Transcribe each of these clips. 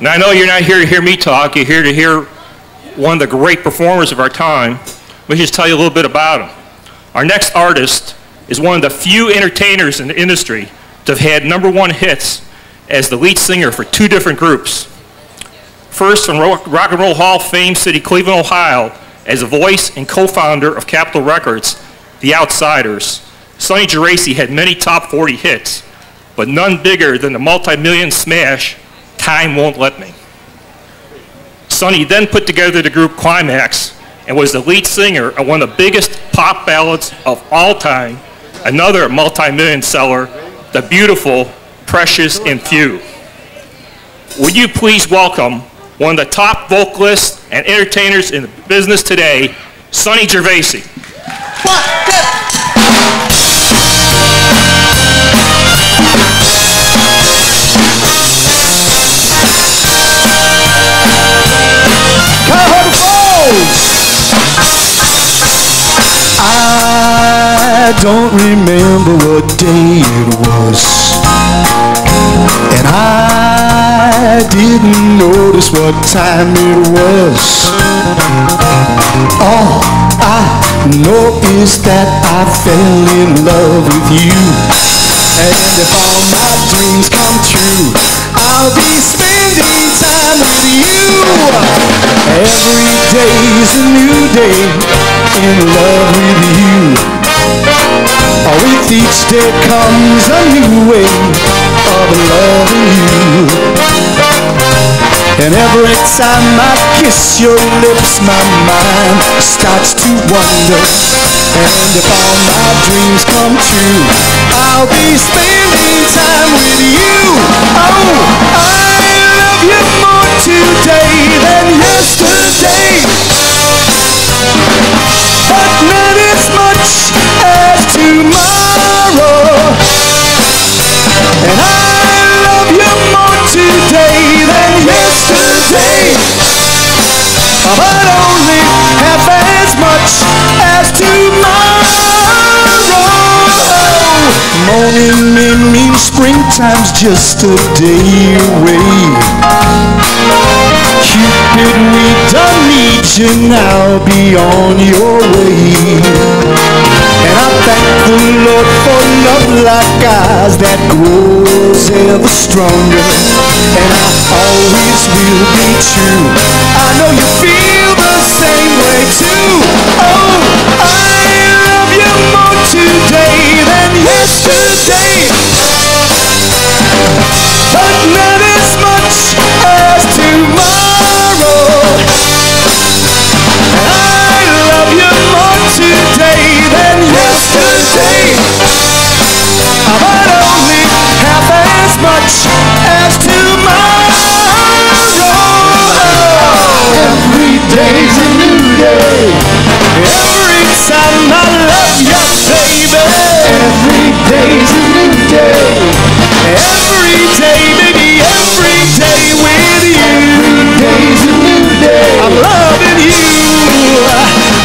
Now, I know you're not here to hear me talk. You're here to hear one of the great performers of our time. Let me just tell you a little bit about him. Our next artist is one of the few entertainers in the industry to have had #1 hits as the lead singer for 2 different groups. First, from Rock and Roll Hall of Fame City, Cleveland, Ohio, as the voice and co-founder of Capitol Records, The Outsiders, Sonny Geraci had many top 40 hits, but none bigger than the multi-million smash, Time Won't Let Me. Sonny then put together the group Climax and was the lead singer of one of the biggest pop ballads of all time, another multi-million seller, The Beautiful, Precious, and Few. Would you please welcome one of the top vocalists and entertainers in the business today, Sonny Geraci. I don't remember what day it was, and I didn't notice what time it was. All I know is that I fell in love with you, and if all my dreams come true, I'll be spending time with you. Every day's a new day in love with you. With each day comes a new way of loving you. And every time I kiss your lips, my mind starts to wonder. And if all my dreams come true, I'll be spending time with you. Oh, I love you more today than yesterday, but not as much as tomorrow. And I love you more today than yesterday, but only half as much as tomorrow. Morning may mean springtime's just a day away. Cupid, we don't need you now, be on your way. And I thank the Lord for love like ours that grows ever stronger. And I always will be true. I know you feel the same way too. Oh, I love you more today than yesterday, but not as much as tomorrow. And I love you more today than yesterday, but only half as much as tomorrow. Every day's a new day. Every time I love you, baby. Every day's a new day. Every day, baby, every day with you. Every day's a new day. I'm loving you.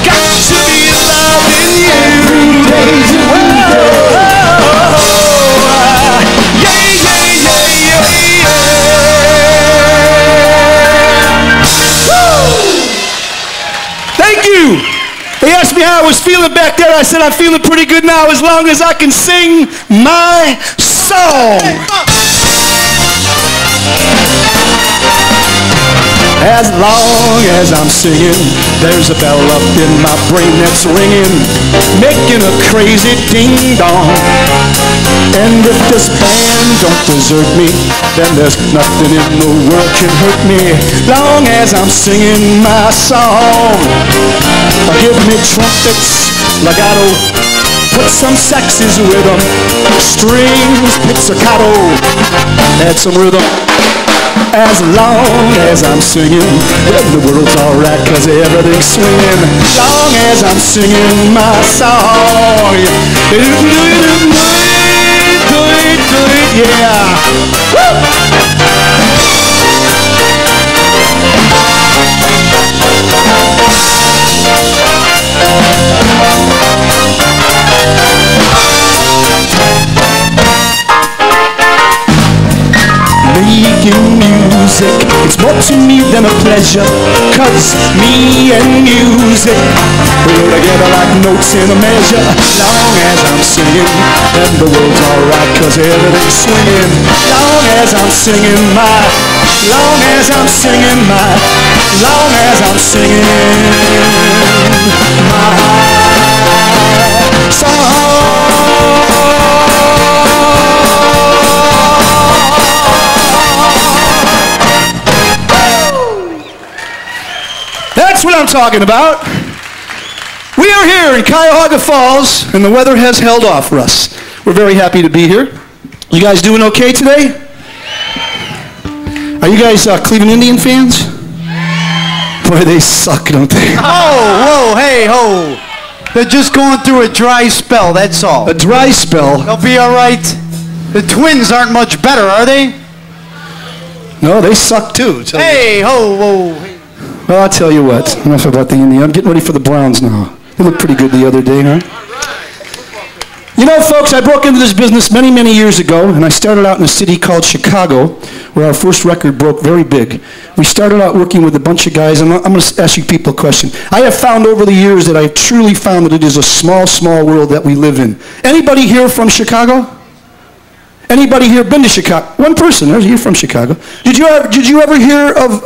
Got to be loving you. Every day's a new day. Yeah, yeah, yeah, yeah, yeah. Woo! Thank you. They asked me how I was feeling back there. I said I'm feeling pretty good now as long as I can sing my song. As long as I'm singing, there's a bell up in my brain that's ringing, making a crazy ding-dong. And if this band don't desert me, then there's nothing in the world can hurt me. Long as I'm singing my song. Give me trumpets, legato, put some saxes with them, strings, pizzicato, add some rhythm. As long as I'm singing, then the world's alright, cause everything's swinging. Long as I'm singing my song. Do it, yeah. Woo! Making music, it's to me than a pleasure, 'cause me and music go together like notes in a measure. Long as I'm singing, then the world's alright, 'cause everything's swinging. Long as I'm singing my, long as I'm singing my, long as I'm singing my song. That's what I'm talking about. We are here in Cuyahoga Falls, and the weather has held off for us. We're very happy to be here. You guys doing okay today? Are you guys Cleveland Indian fans? Boy, they suck, don't they? Oh, whoa, hey, ho. They're just going through a dry spell, that's all. A dry spell? They'll be all right. The Twins aren't much better, are they? No, they suck too. Hey, ho, whoa. Well, I'll tell you what. Enough about the Indians. I'm getting ready for the Browns now. They looked pretty good the other day, huh? You know, folks, I broke into this business many, many years ago, and I started out in a city called Chicago, where our first record broke very big. We started out working with a bunch of guys, and I'm going to ask you people a question. I have found over the years that I've truly found that it is a small, small world that we live in. Anybody here from Chicago? Anybody here been to Chicago? One person. You're from Chicago. Did you ever hear of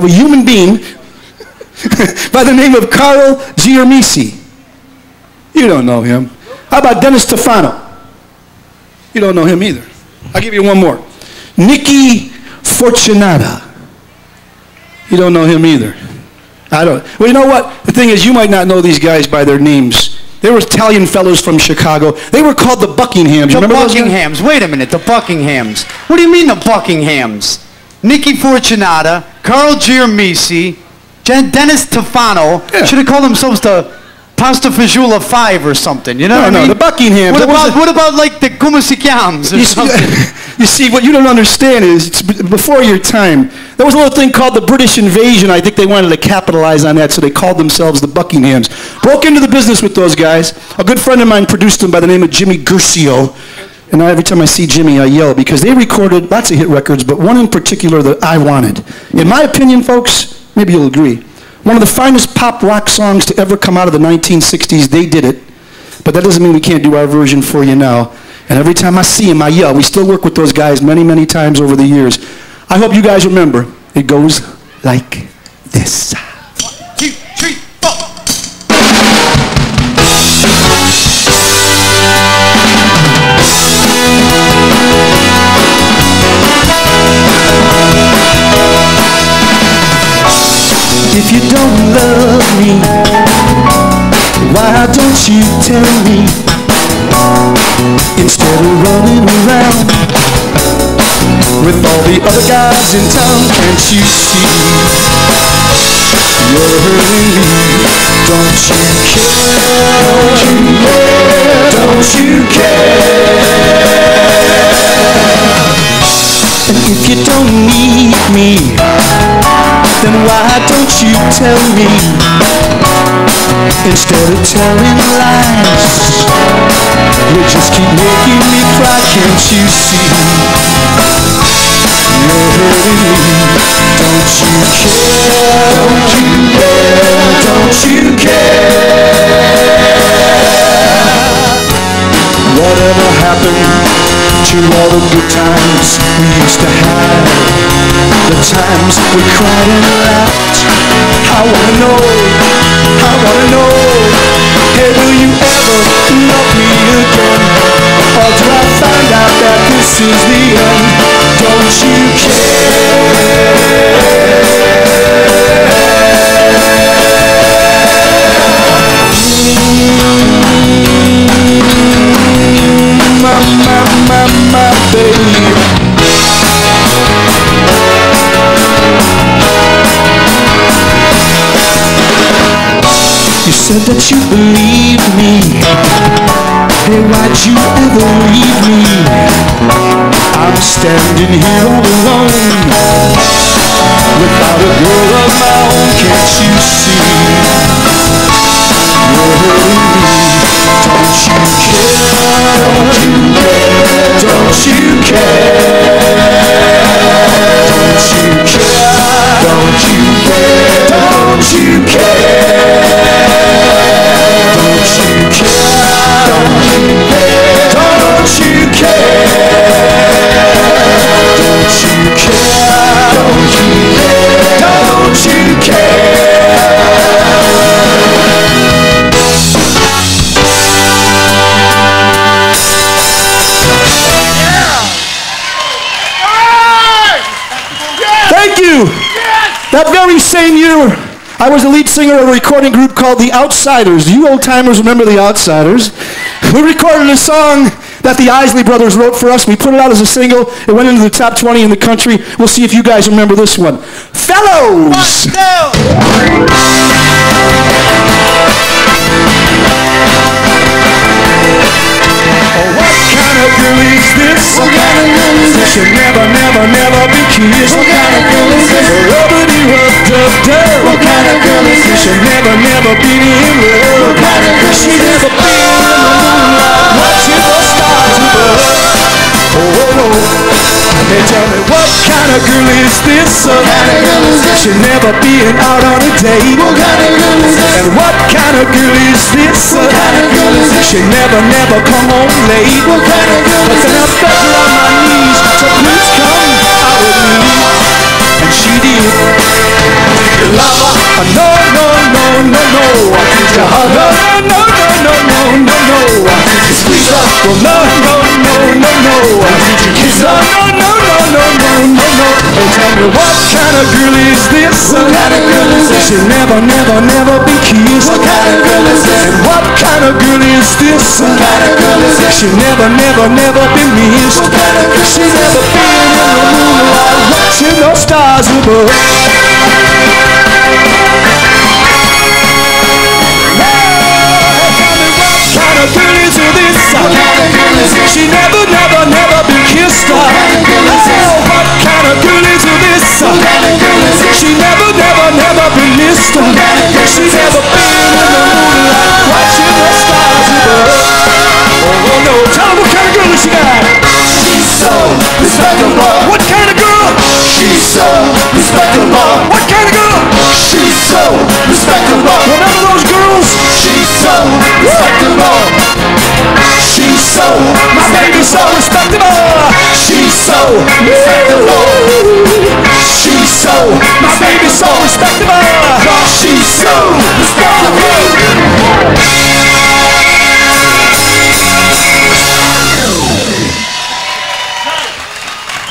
a human being by the name of Carl Geraci? You don't know him. How about Dennis Stefano? You don't know him either. I'll give you one more. Nicky Fortunata. You don't know him either. I don't. Well, you know what? The thing is, you might not know these guys by their names. They were Italian fellows from Chicago. They were called the Buckinghams. The Buckinghams. Wait a minute, the Buckinghams. What do you mean the Buckinghams? Nicky Fortunata, Carl Geraci, Dennis Stefano. Yeah. Should have called themselves the Pasta Fagioli 5 or something, you know what I mean? No, the Buckinghams. What about like the Come Si Chiams or something? You see, what you don't understand is, it's before your time, there was a little thing called the British invasion. I think they wanted to capitalize on that, so they called themselves the Buckinghams. Broke into the business with those guys. A good friend of mine produced them by the name of Jimmy Guercio. And every time I see Jimmy, I yell, because they recorded lots of hit records, but one in particular that I wanted. In my opinion, folks, maybe you'll agree, one of the finest pop rock songs to ever come out of the 1960s. They did it, but that doesn't mean we can't do our version for you now. And every time I see him, I yell. We still work with those guys many, many times over the years. I hope you guys remember. It goes like this. 1, 2, 3, 4. If you don't love me, why don't you tell me? Instead of running around with all the other guys in town, can't you see? You're hurting me, don't you care? Don't you care? And if you don't need me, then why don't you tell me? Instead of telling lies, you just keep making me cry, can't you see? You're hurting me, don't you care? Don't you care? Don't you care? Whatever happened to all the good times we used to have? The times we cried and laughed. I wanna know, hey, will you ever love me again? Or do I find out that this is the end? Don't you my baby. You said that you believe me. Hey, why'd you ever leave me? I'm standing here all alone, without a girl of my own, can't you see? You're hurting me, don't you care? Don't you care? Don't you care? Don't you care? That very same year, I was the lead singer of a recording group called The Outsiders. You old-timers remember The Outsiders? We recorded a song that the Isley Brothers wrote for us. We put it out as a single. It went into the top 20 in the country. We'll see if you guys remember this one. Fellows! What kind of girl is this? What kind of girl is this? She'll never, never, never be kissed. What kind of girl is this? Rubbity rub dub dub. What kind of girl is this? She'll never, never be in love. What kind of girl is this? She'll never be in the moonlight watching the stars above. Oh, oh, oh. Hey, tell me, what kind of girl is this? What kind of girl is this? She'll never be out on a date. What kind of girl is this? And what kind of girl is this? What kind of girl is this? She'll never, never come home late. What kind of girl is this? But then I begged her on my knees to please come out with me. And she did. You love her? No, no, no, no, no. Did you hug her? No, no, no, no, no, no. Did you squeeze her? Well, no, no, no, no, no. Did you kiss her? No, no, no, no, no, no, no. And tell me, what kind of girl is this? What kind of girl is this? She'll never, never, never be kissed. What kind of girl is this? And what kind of girl is this? What kind of girl is this? She'll never, never, never be missed. What kind of girl? She'll never be in the moonlight watching the stars above. She never, never, never been kissed. Oh, what kind of girl is this? She never, never, never been missed. She never been in the moonlight watching the stars above. Oh, oh no, tell her what kind of girl is she got? She's so respectable. What kind of girl? She's so respectable. What kind of girl? She's so respectable. Remember those girls? She's so respectable. She's so, my baby's so respectable. She's so respectable. She's so, my baby's so respectable. She's so respectable.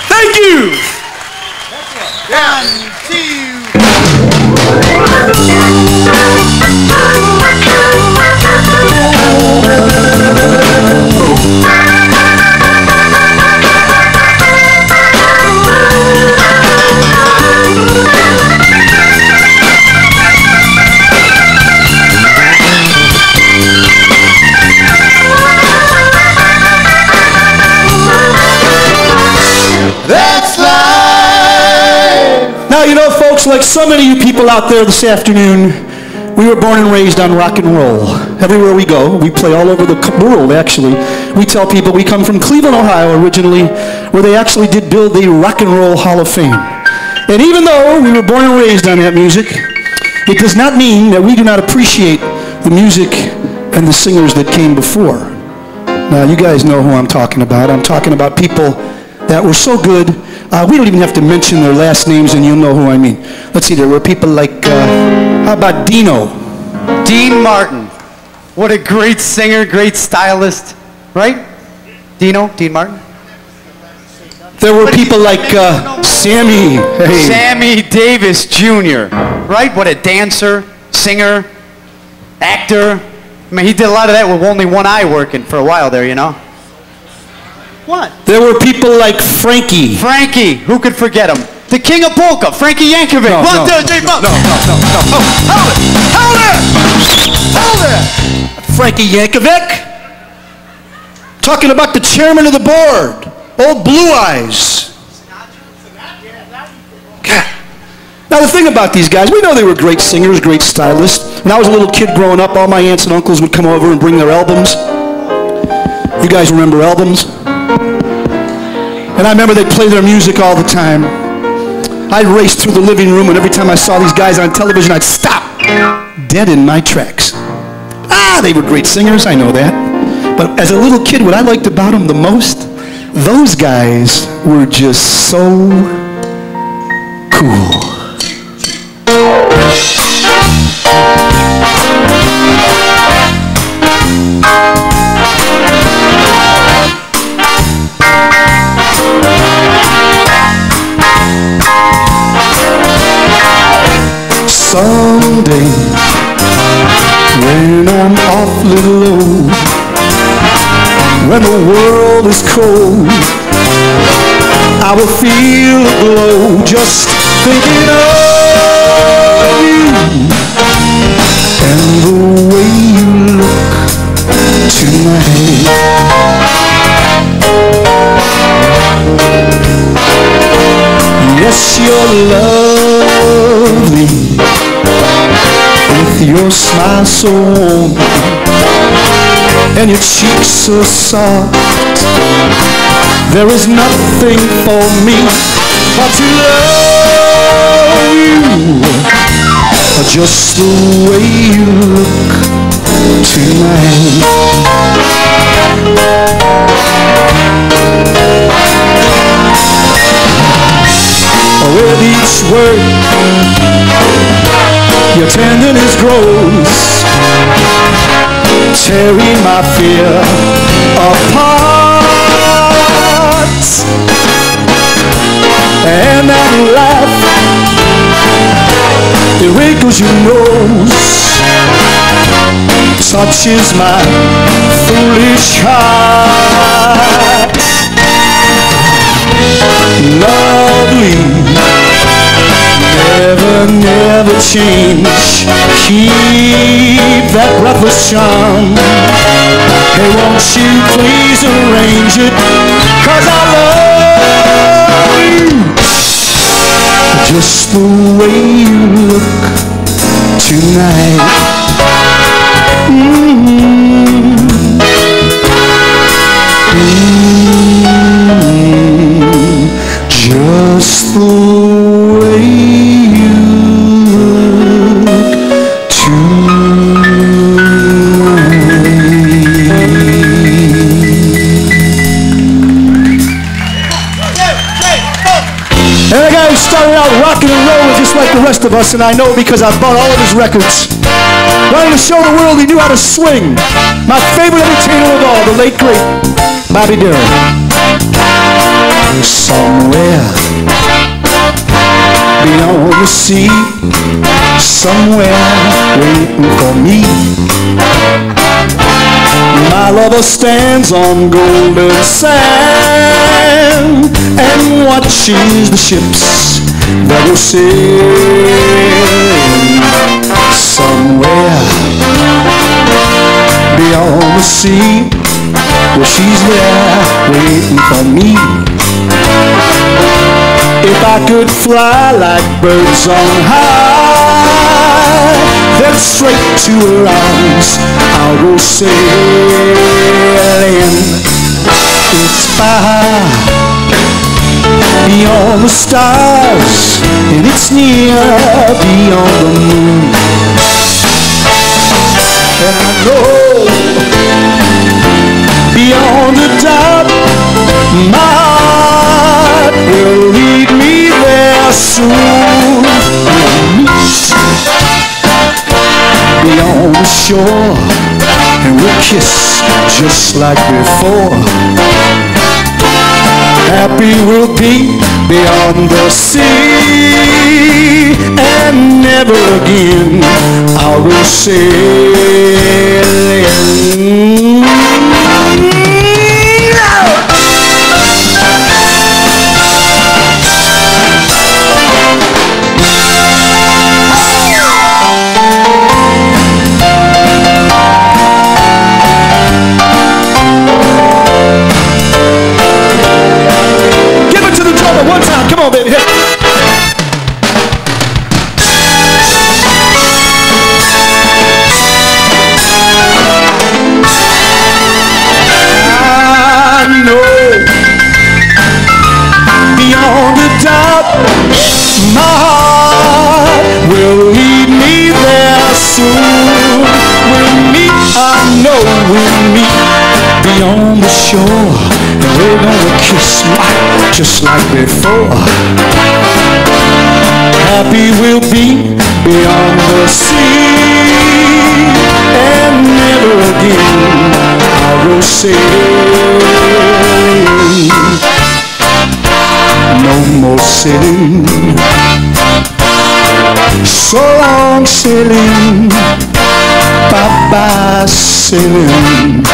Thank you. One, two. That's life. Now, you know, folks, like so many of you people out there this afternoon, we were born and raised on rock and roll. Everywhere we go, we play all over the world, actually. We tell people we come from Cleveland, Ohio, originally, where they actually did build the Rock and Roll Hall of Fame. And even though we were born and raised on that music, it does not mean that we do not appreciate the music and the singers that came before. Now, you guys know who I'm talking about. I'm talking about people that were so good, we don't even have to mention their last names and you'll know who I mean. Let's see, there were people like, how about Dino? Dean Martin. What a great singer, great stylist, right? Dean Martin. There were people like Sammy. Hey. Sammy Davis Jr., right? What a dancer, singer, actor. I mean, he did a lot of that with only one eye working for a while there, you know? What? There were people like Frankie. Frankie, who could forget him? The king of polka, Frankie Yankovic. No, One, no, two, three, four. no. Hold it! Frankie Yankovic. Talking about the chairman of the board, old Blue Eyes. Now the thing about these guys, we know they were great singers, great stylists. When I was a little kid growing up, all my aunts and uncles would come over and bring their albums. You guys remember albums? And I remember they'd play their music all the time. I'd race through the living room, and every time I saw these guys on television, I'd stop dead in my tracks. They were great singers, I know that. But as a little kid, what I liked about them the most, those guys were just so cool. Someday, when I'm awfully low, when the world is cold, I will feel a glow just thinking of you and the way you look tonight. Yes, you're lovely with your smile so warm and your cheeks so soft. There is nothing for me but to love you just the way you look tonight. With each word, your tenderness grows, tearing my fear apart. And that laugh, it wrinkles your nose, touches my foolish heart. Lovely, never change. Keep that breathless charm. Hey, won't you please arrange it? 'Cause I love you just the way you look tonight. Just the way you look tonight. And the guy who started out rocking and rolling just like the rest of us, and I know because I've bought all of his records, wanted to show the world he knew how to swing. My favorite entertainer of all, the late great Bobby Darin. Somewhere beyond the sea, somewhere waiting for me, my lover stands on golden sand and watches the ships that will sail. Somewhere beyond the sea, well, she's there waiting for me. If I could fly like birds on high, then straight to her arms I'll go sailing. It's far beyond the stars, and it's near beyond the moon. And I know beyond the doubt, my heart will lead me there soon. Beyond the shore, and we'll kiss just like before. Happy we'll be beyond the sea, and never again I will sailing. One time, come on, baby, hit it. I know beyond the doubt, my heart will lead me there soon. We'll meet, I know we'll meet beyond the shore, and we're gonna kiss just like before. Happy we'll be beyond the sea, and never again I will sailing. No more sailing So long sailing, bye-bye sailing.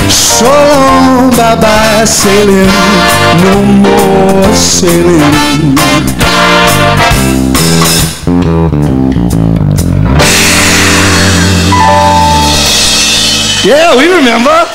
So long, bye-bye sailing, no more sailing. Yeah, we remember.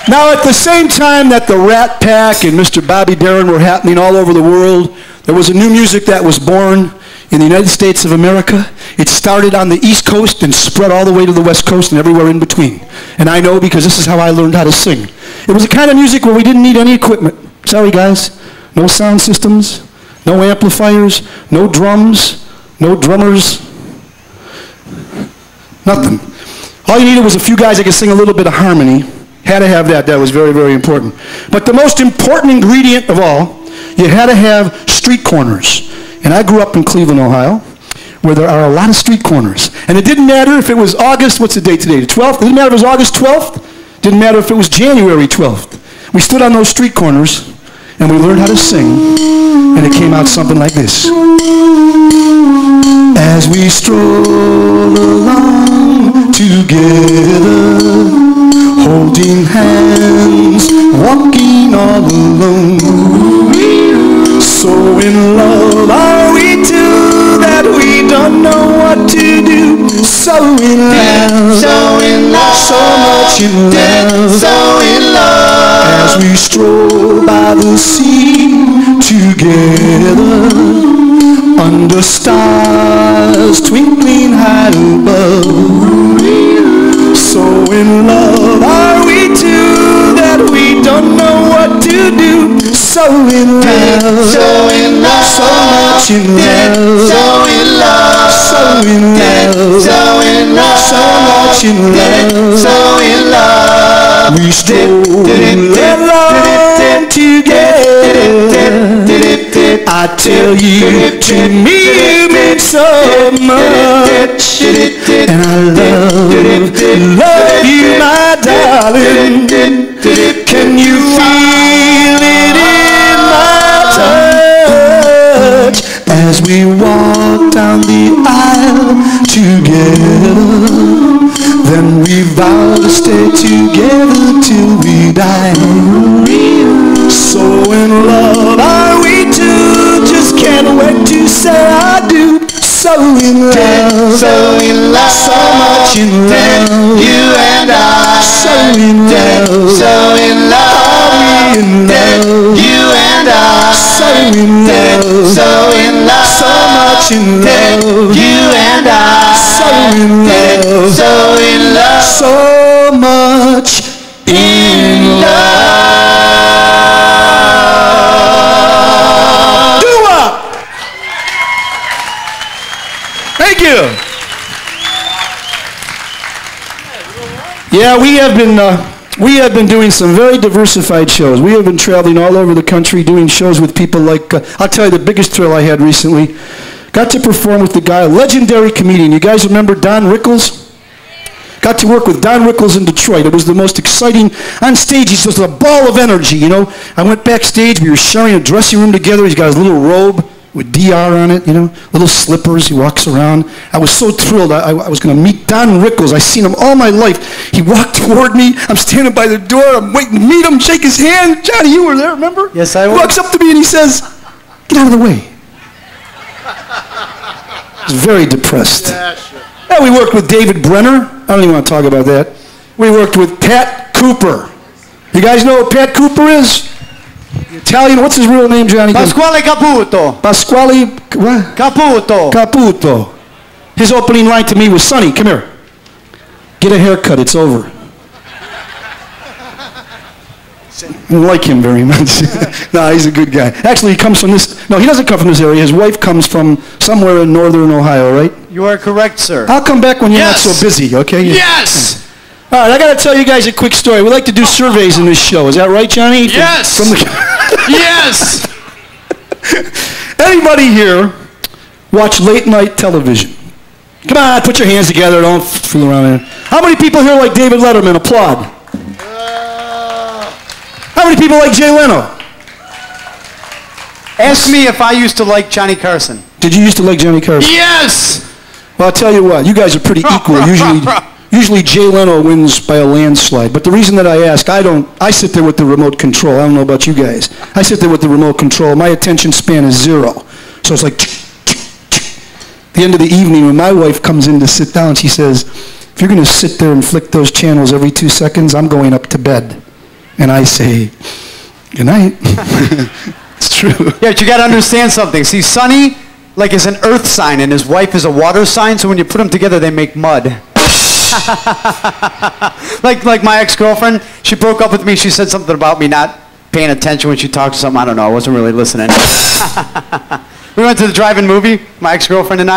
Now, at the same time that the Rat Pack and Mr. Bobby Darin were happening all over the world, there was a new music that was born in the United States of America. It started on the East Coast and spread all the way to the West Coast and everywhere in between. And I know because this is how I learned how to sing. It was a kind of music where we didn't need any equipment. Sorry, guys. No sound systems, no amplifiers, no drums, no drummers, nothing. All you needed was a few guys that could sing a little bit of harmony. Had to have that. That was very, very important. But the most important ingredient of all, you had to have street corners. And I grew up in Cleveland, Ohio, where there are a lot of street corners. And it didn't matter if it was August, what's the date today, the 12th? It didn't matter if it was August 12th. Didn't matter if it was January 12th. We stood on those street corners, and we learned how to sing. And it came out something like this. As we stroll along together, holding hands, walking all alone. So in love are we two that we don't know what to do. So in love, so in love, so much in love, so in love. As we stroll by the sea together, under stars twinkling high above. So in love are we two that we don't know what to do. So in love, so in love, so much in love, so in love, so in love, so in love, so much in love, so in love. We stroll along together. I tell you, to me you mean so much, and I love you, my darling. Can you feel it in my touch as we walk down the aisle together? Then we vow to stay together till we die. So in love are we two, just can't wait to say I do. So in love, so much in love, you and I. So in love, so in love, are we in love, you and I. So in love, so in love, so much in love, you and I. So in love, so in love, so much in love. Thank you. Yeah, we have been doing some very diversified shows. We have been traveling all over the country doing shows with people like, I'll tell you the biggest thrill I had recently. Got to perform with the guy, a legendary comedian. You guys remember Don Rickles? Got to work with Don Rickles in Detroit. It was the most exciting. On stage, he's just a ball of energy, you know. I went backstage. We were sharing a dressing room together. He's got his little robe with DR on it, you know, little slippers. He walks around. I was so thrilled. I was going to meet Don Rickles. I've seen him all my life. He walked toward me. I'm standing by the door. I'm waiting to meet him, shake his hand. Johnny, you were there, remember? Yes, I was. He walks up to me and he says, "Get out of the way." I was very depressed. Yeah, sure. Yeah, we worked with David Brenner. I don't even want to talk about that. We worked with Pat Cooper. You guys know what Pat Cooper is? Italian, what's his real name, Johnny? Pasquale Caputo. Pasquale, what? Caputo. Caputo. His opening line to me was, "Sonny, come here. Get a haircut, it's over." I don't like him very much. No, he's a good guy. Actually, he comes from this, no, he doesn't come from this area. His wife comes from somewhere in northern Ohio, right? You are correct, sir. I'll come back when you're not so busy, okay? Yes! All right, I got to tell you guys a quick story. We like to do surveys in this show. Is that right, Johnny? Yes! From the Yes! Anybody here watch late night television? Come on, put your hands together. Don't fool around here. How many people here like David Letterman? Applaud. How many people like Jay Leno? Ask me if I used to like Johnny Carson. Did you used to like Johnny Carson? Yes! Well, I'll tell you what, you guys are pretty equal. Usually Jay Leno wins by a landslide. But the reason that I ask, I sit there with the remote control. I don't know about you guys. I sit there with the remote control. My attention span is 0. So it's like, at the end of the evening when my wife comes in to sit down, she says, if you're going to sit there and flick those channels every 2 seconds, I'm going up to bed. And I say, good night. It's true. Yeah, but you got to understand something. See, Sonny, like, is an earth sign, and his wife is a water sign, so when you put them together, they make mud. like my ex-girlfriend, she broke up with me. She said something about me not paying attention when she talked to something. I don't know. I wasn't really listening. We went to the drive-in movie, my ex-girlfriend and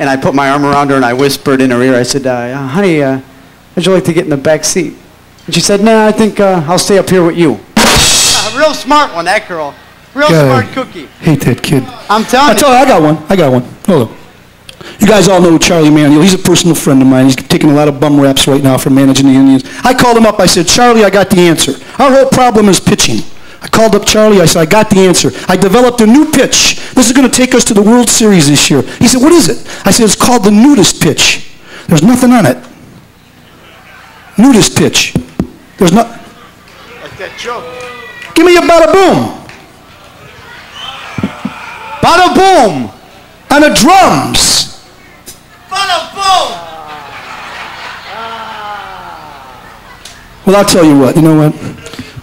I put my arm around her and I whispered in her ear. I said, honey, would you like to get in the back seat? And she said, no, I think I'll stay up here with you. A real smart one, that girl. Real smart cookie. Hate that kid. I'm telling you. I got one. Hold on. You guys all know Charlie Manuel. He's a personal friend of mine. He's taking a lot of bum raps right now for managing the Indians. I called him up. I said, Charlie, I got the answer. Our whole problem is pitching. I called up Charlie. I said, I got the answer. I developed a new pitch. This is going to take us to the World Series this year. He said, what is it? I said, it's called the nudist pitch. There's nothing on it. Nudist pitch. There's not. Like that joke. Give me a bada boom. Bada boom. On the drums. Bada boom. Well, I'll tell you what. You know what?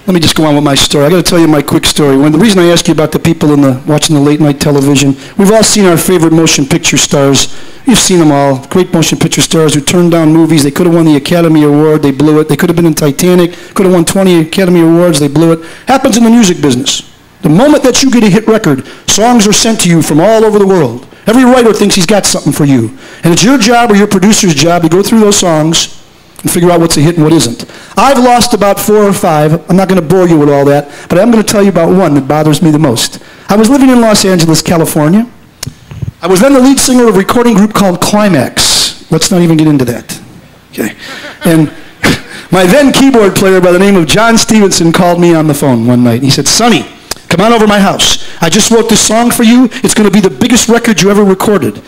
Let me just go on with my story. I got to tell you my quick story. The reason I ask you about the people watching the late night television, we've all seen our favorite motion picture stars. You've seen them all. Great motion picture stars who turned down movies. They could have won the Academy Award. They blew it. They could have been in Titanic. Could have won 20 Academy Awards. They blew it. Happens in the music business. The moment that you get a hit record, songs are sent to you from all over the world. Every writer thinks he's got something for you. And it's your job or your producer's job to go through those songs and figure out what's a hit and what isn't. I've lost about 4 or 5. I'm not going to bore you with all that, but I'm going to tell you about one that bothers me the most. I was living in Los Angeles, California. I was then the lead singer of a recording group called Climax. Let's not even get into that. Okay. And my then keyboard player by the name of John Stevenson called me on the phone one night. He said, Sonny, come on over to my house. I just wrote this song for you. It's going to be the biggest record you ever recorded.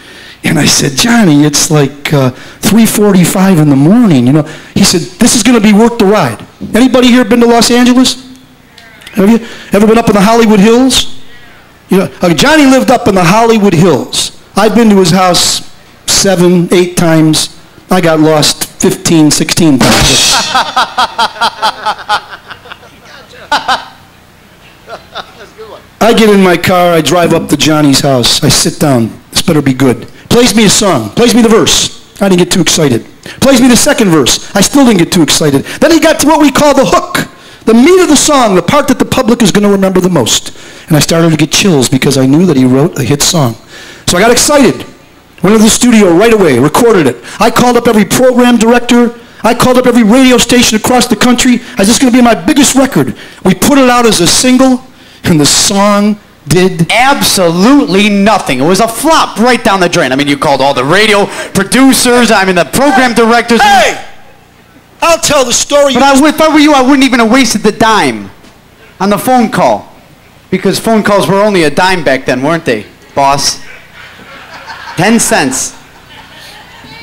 And I said, Johnny, it's like 3:45 in the morning. You know, he said, this is going to be worth the ride. Anybody here been to Los Angeles? Have you ever been up in the Hollywood Hills? You know, Johnny lived up in the Hollywood Hills. I've been to his house 7, 8 times. I got lost 15, 16 times. I get in my car, I drive up to Johnny's house. I sit down. This better be good. Plays me a song. Plays me the verse. I didn't get too excited. Plays me the second verse. I still didn't get too excited. Then he got to what we call the hook. The meat of the song, the part that the public is going to remember the most. And I started to get chills because I knew that he wrote a hit song. So I got excited. Went to the studio right away, recorded it. I called up every program director. I called up every radio station across the country. I said, this is going to be my biggest record. We put it out as a single, and the song did absolutely nothing. It was a flop right down the drain. I mean, you called all the radio producers, the program directors. Hey! I'll tell the story. But if I were you, I wouldn't even have wasted the dime on the phone call. Because phone calls were only a dime back then, weren't they, boss? 10 cents.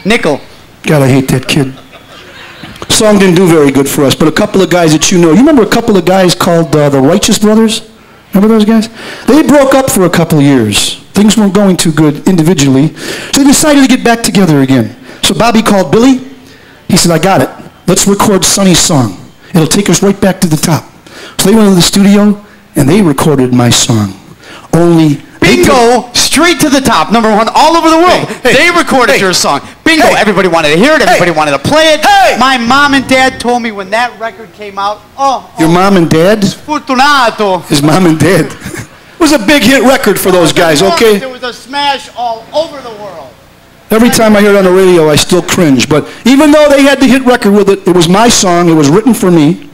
Nickel. God, I hate that kid. Song didn't do very good for us, but a couple of guys that you know. You remember a couple of guys called the Righteous Brothers? Remember those guys? They broke up for a couple of years. Things weren't going too good individually. So they decided to get back together again. So Bobby called Billy. He said, I got it. Let's record Sonny's song. It'll take us right back to the top. So they went to the studio, and they recorded my song. Only... Bingo! Straight to the top, #1 all over the world. They recorded your song. Bingo! Everybody wanted to hear it. Everybody wanted to play it. My mom and dad told me when that record came out, Your mom and dad? Fortunato. His mom and dad. It was a big hit record for those guys, okay? It was a smash all over the world. Every time I hear it on the radio, I still cringe. But even though they had the hit record with it, it was my song. It was written for me.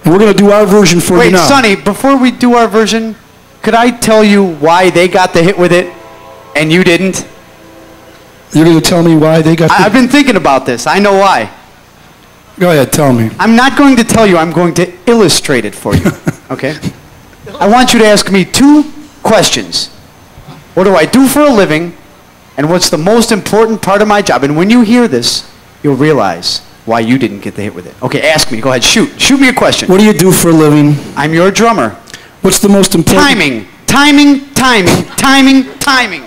And we're going to do our version for you now. Wait, Sonny, before we do our version, could I tell you why they got the hit with it and you didn't? You're going to tell me why they got the hit? I've been thinking about this. I know why. Go ahead, tell me. I'm not going to tell you. I'm going to illustrate it for you. Okay? I want you to ask me 2 questions. What do I do for a living? And what's the most important part of my job? And when you hear this, you'll realize why you didn't get the hit with it. Okay, ask me. Go ahead. Shoot. Shoot me a question. What do you do for a living? I'm your drummer. What's the most important? Timing. Timing. Timing. Timing. Timing.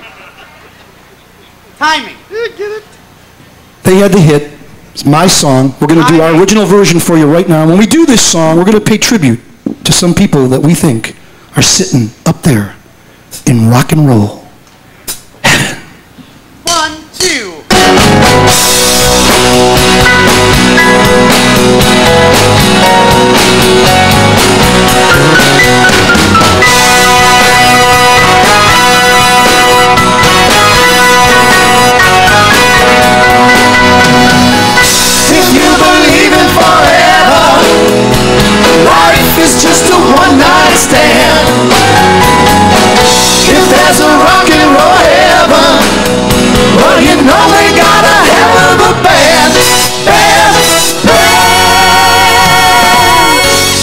Timing. Get it? They had the hit. It's my song. We're going to do our original version for you right now. When we do this song, we're going to pay tribute to some people that we think are sitting up there in rock and roll. 1, 2. If you believe in forever, life is just a one-night stand. If there's a rock and roll heaven, well, you know they got a hell of a band.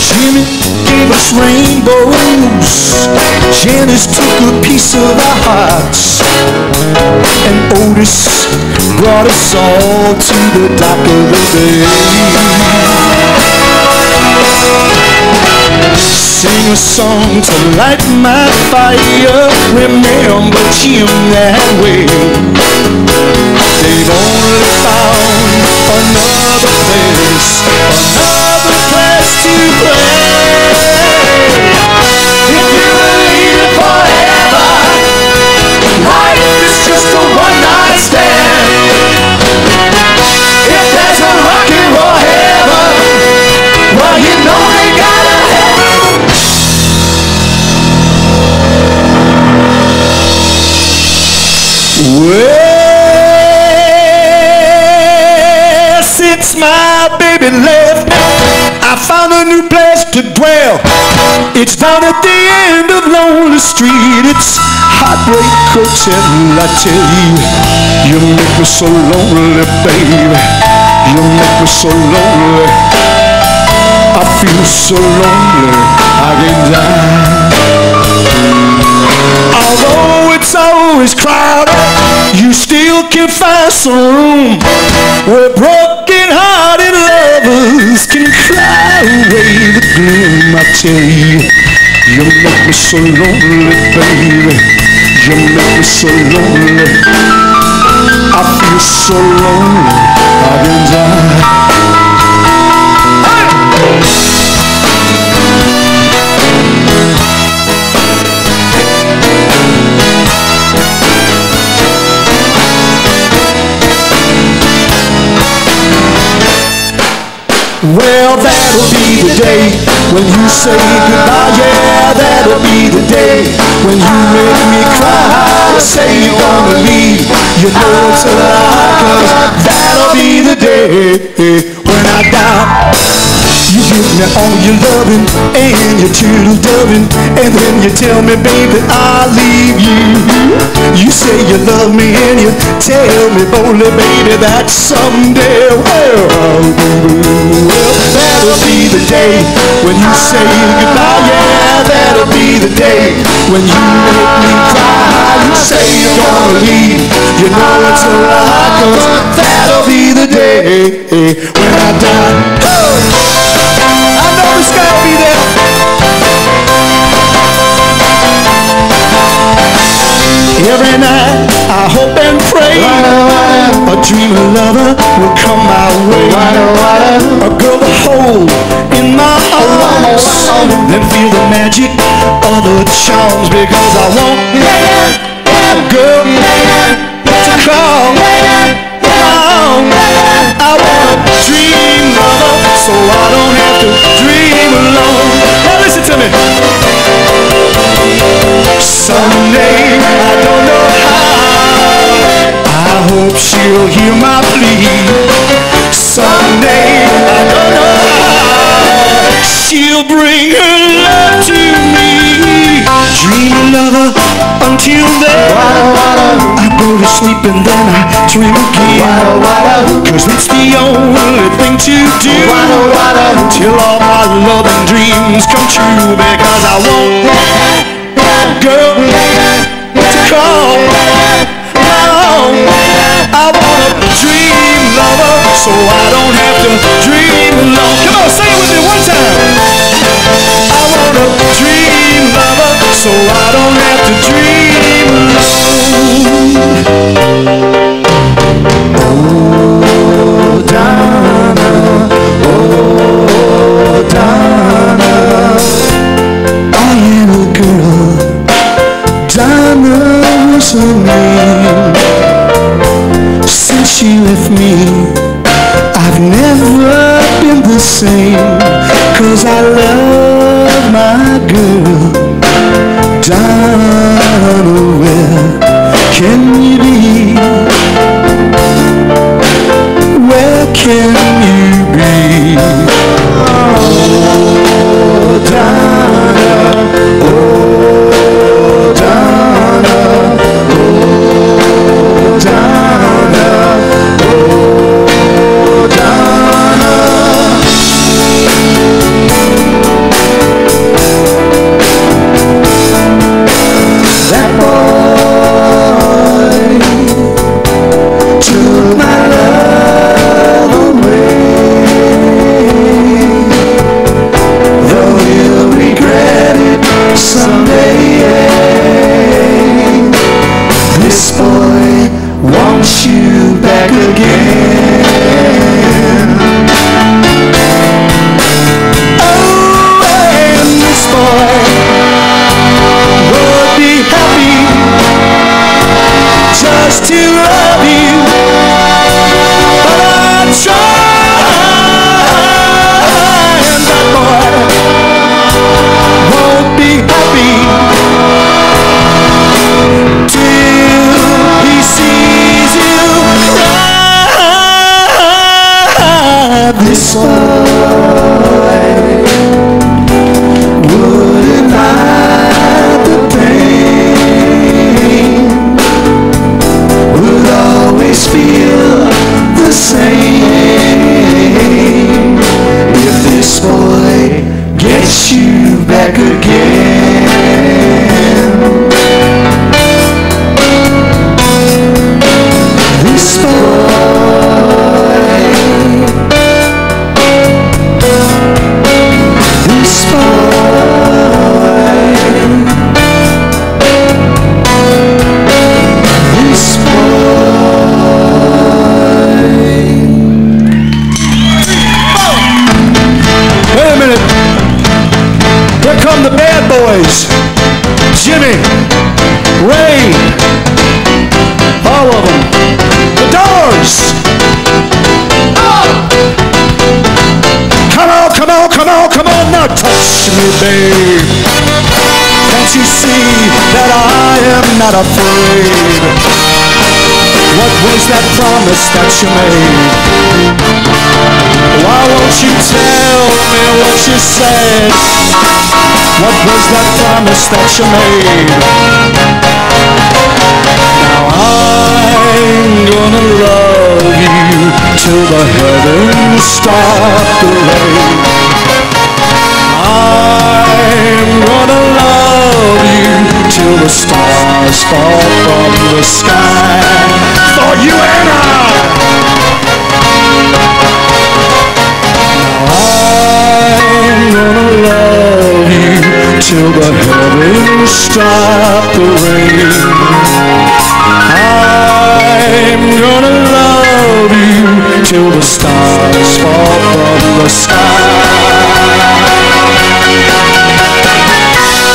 Jimmy gave us rainbows, Janice took a piece of our hearts, and Otis brought us all to the dock of the bay. Sing a song to light my fire, remember Jim that way. They've only found another place to play. If you believe in forever, life is just a one-night stand. If there's a rock and roll heaven, well, you know they got a heaven. Well, since my baby left, I found a new place to dwell. It's down at the end of Lonely Street. It's Heartbreak Hotel, I tell you. You make me so lonely, baby. You make me so lonely. I feel so lonely, I can die. Although it's always crowded, you still can find some room where broken-hearted lovers can cry away the gloom. I tell you, you make me so lonely, baby. You make me so lonely. I feel so lonely, I can die. Well, that'll be the day when you say goodbye. Yeah, that'll be the day when you make me cry. You say you're gonna leave, you know it's a lie, 'cause that'll be the day when I die. You give me all your loving and your turtle doving, and then you tell me, baby, I'll leave you. You say you love me and you tell me boldly, baby, that someday, well, that'll be the day when you say goodbye. Yeah, that'll be the day when you make me cry. You say you're gonna leave, you know it's a lie, 'cause that'll be the day when I die. I know it's gonna be there. Every night I hope and pray a dreamy lover will come my way. A girl to hold in my arms, then feel the magic of the charms, because I want a girl to call my own. I want a dream lover, so I don't have to dream alone. Now listen to me. Someday, I don't know how, I hope she'll hear my plea. Someday, I don't know how, she'll bring her love to me. Dream lover, until then I go to sleep and then I dream again, 'cause it's the only thing to do till all my loving dreams come true, because I want that girl. so I don't have to dream alone. Come on, say it with me one time. I wanna dream lover, so I don't have to dream alone. Oh, Donna, oh, Donna, I am a girl. Donna was her name. Since she left me, I've never been the same. 'Cause I love my girl. Donna, where can you be? Where can you be? Oh, Donna, oh, Donna, oh, Donna, oh, Donna. That boy took my love away, though he'll regret it someday. This boy wants you back again. Oh, and this boy would be happy just to love you, but I try, and that boy won't be happy till he sees you cry. This boy wouldn't hide the pain, would always feel the same if this boy gets you back again. This boy, this boy, this boy. Wait a minute. Here come the bad boys. Jimmy, Ray, all of them. The Doors. Oh! Come on, come on, come on, come on, now touch me, babe. Can't you see that I am not afraid? What was that promise that you made? Why won't you tell me what you said? What was that promise that you made? Now I'm gonna love you till the heavens stop the rain. I'm gonna love you till the stars fall from the sky. For you and I. I'm gonna love you till the heavens stop the rain. I'm gonna love you till the stars fall from the sky.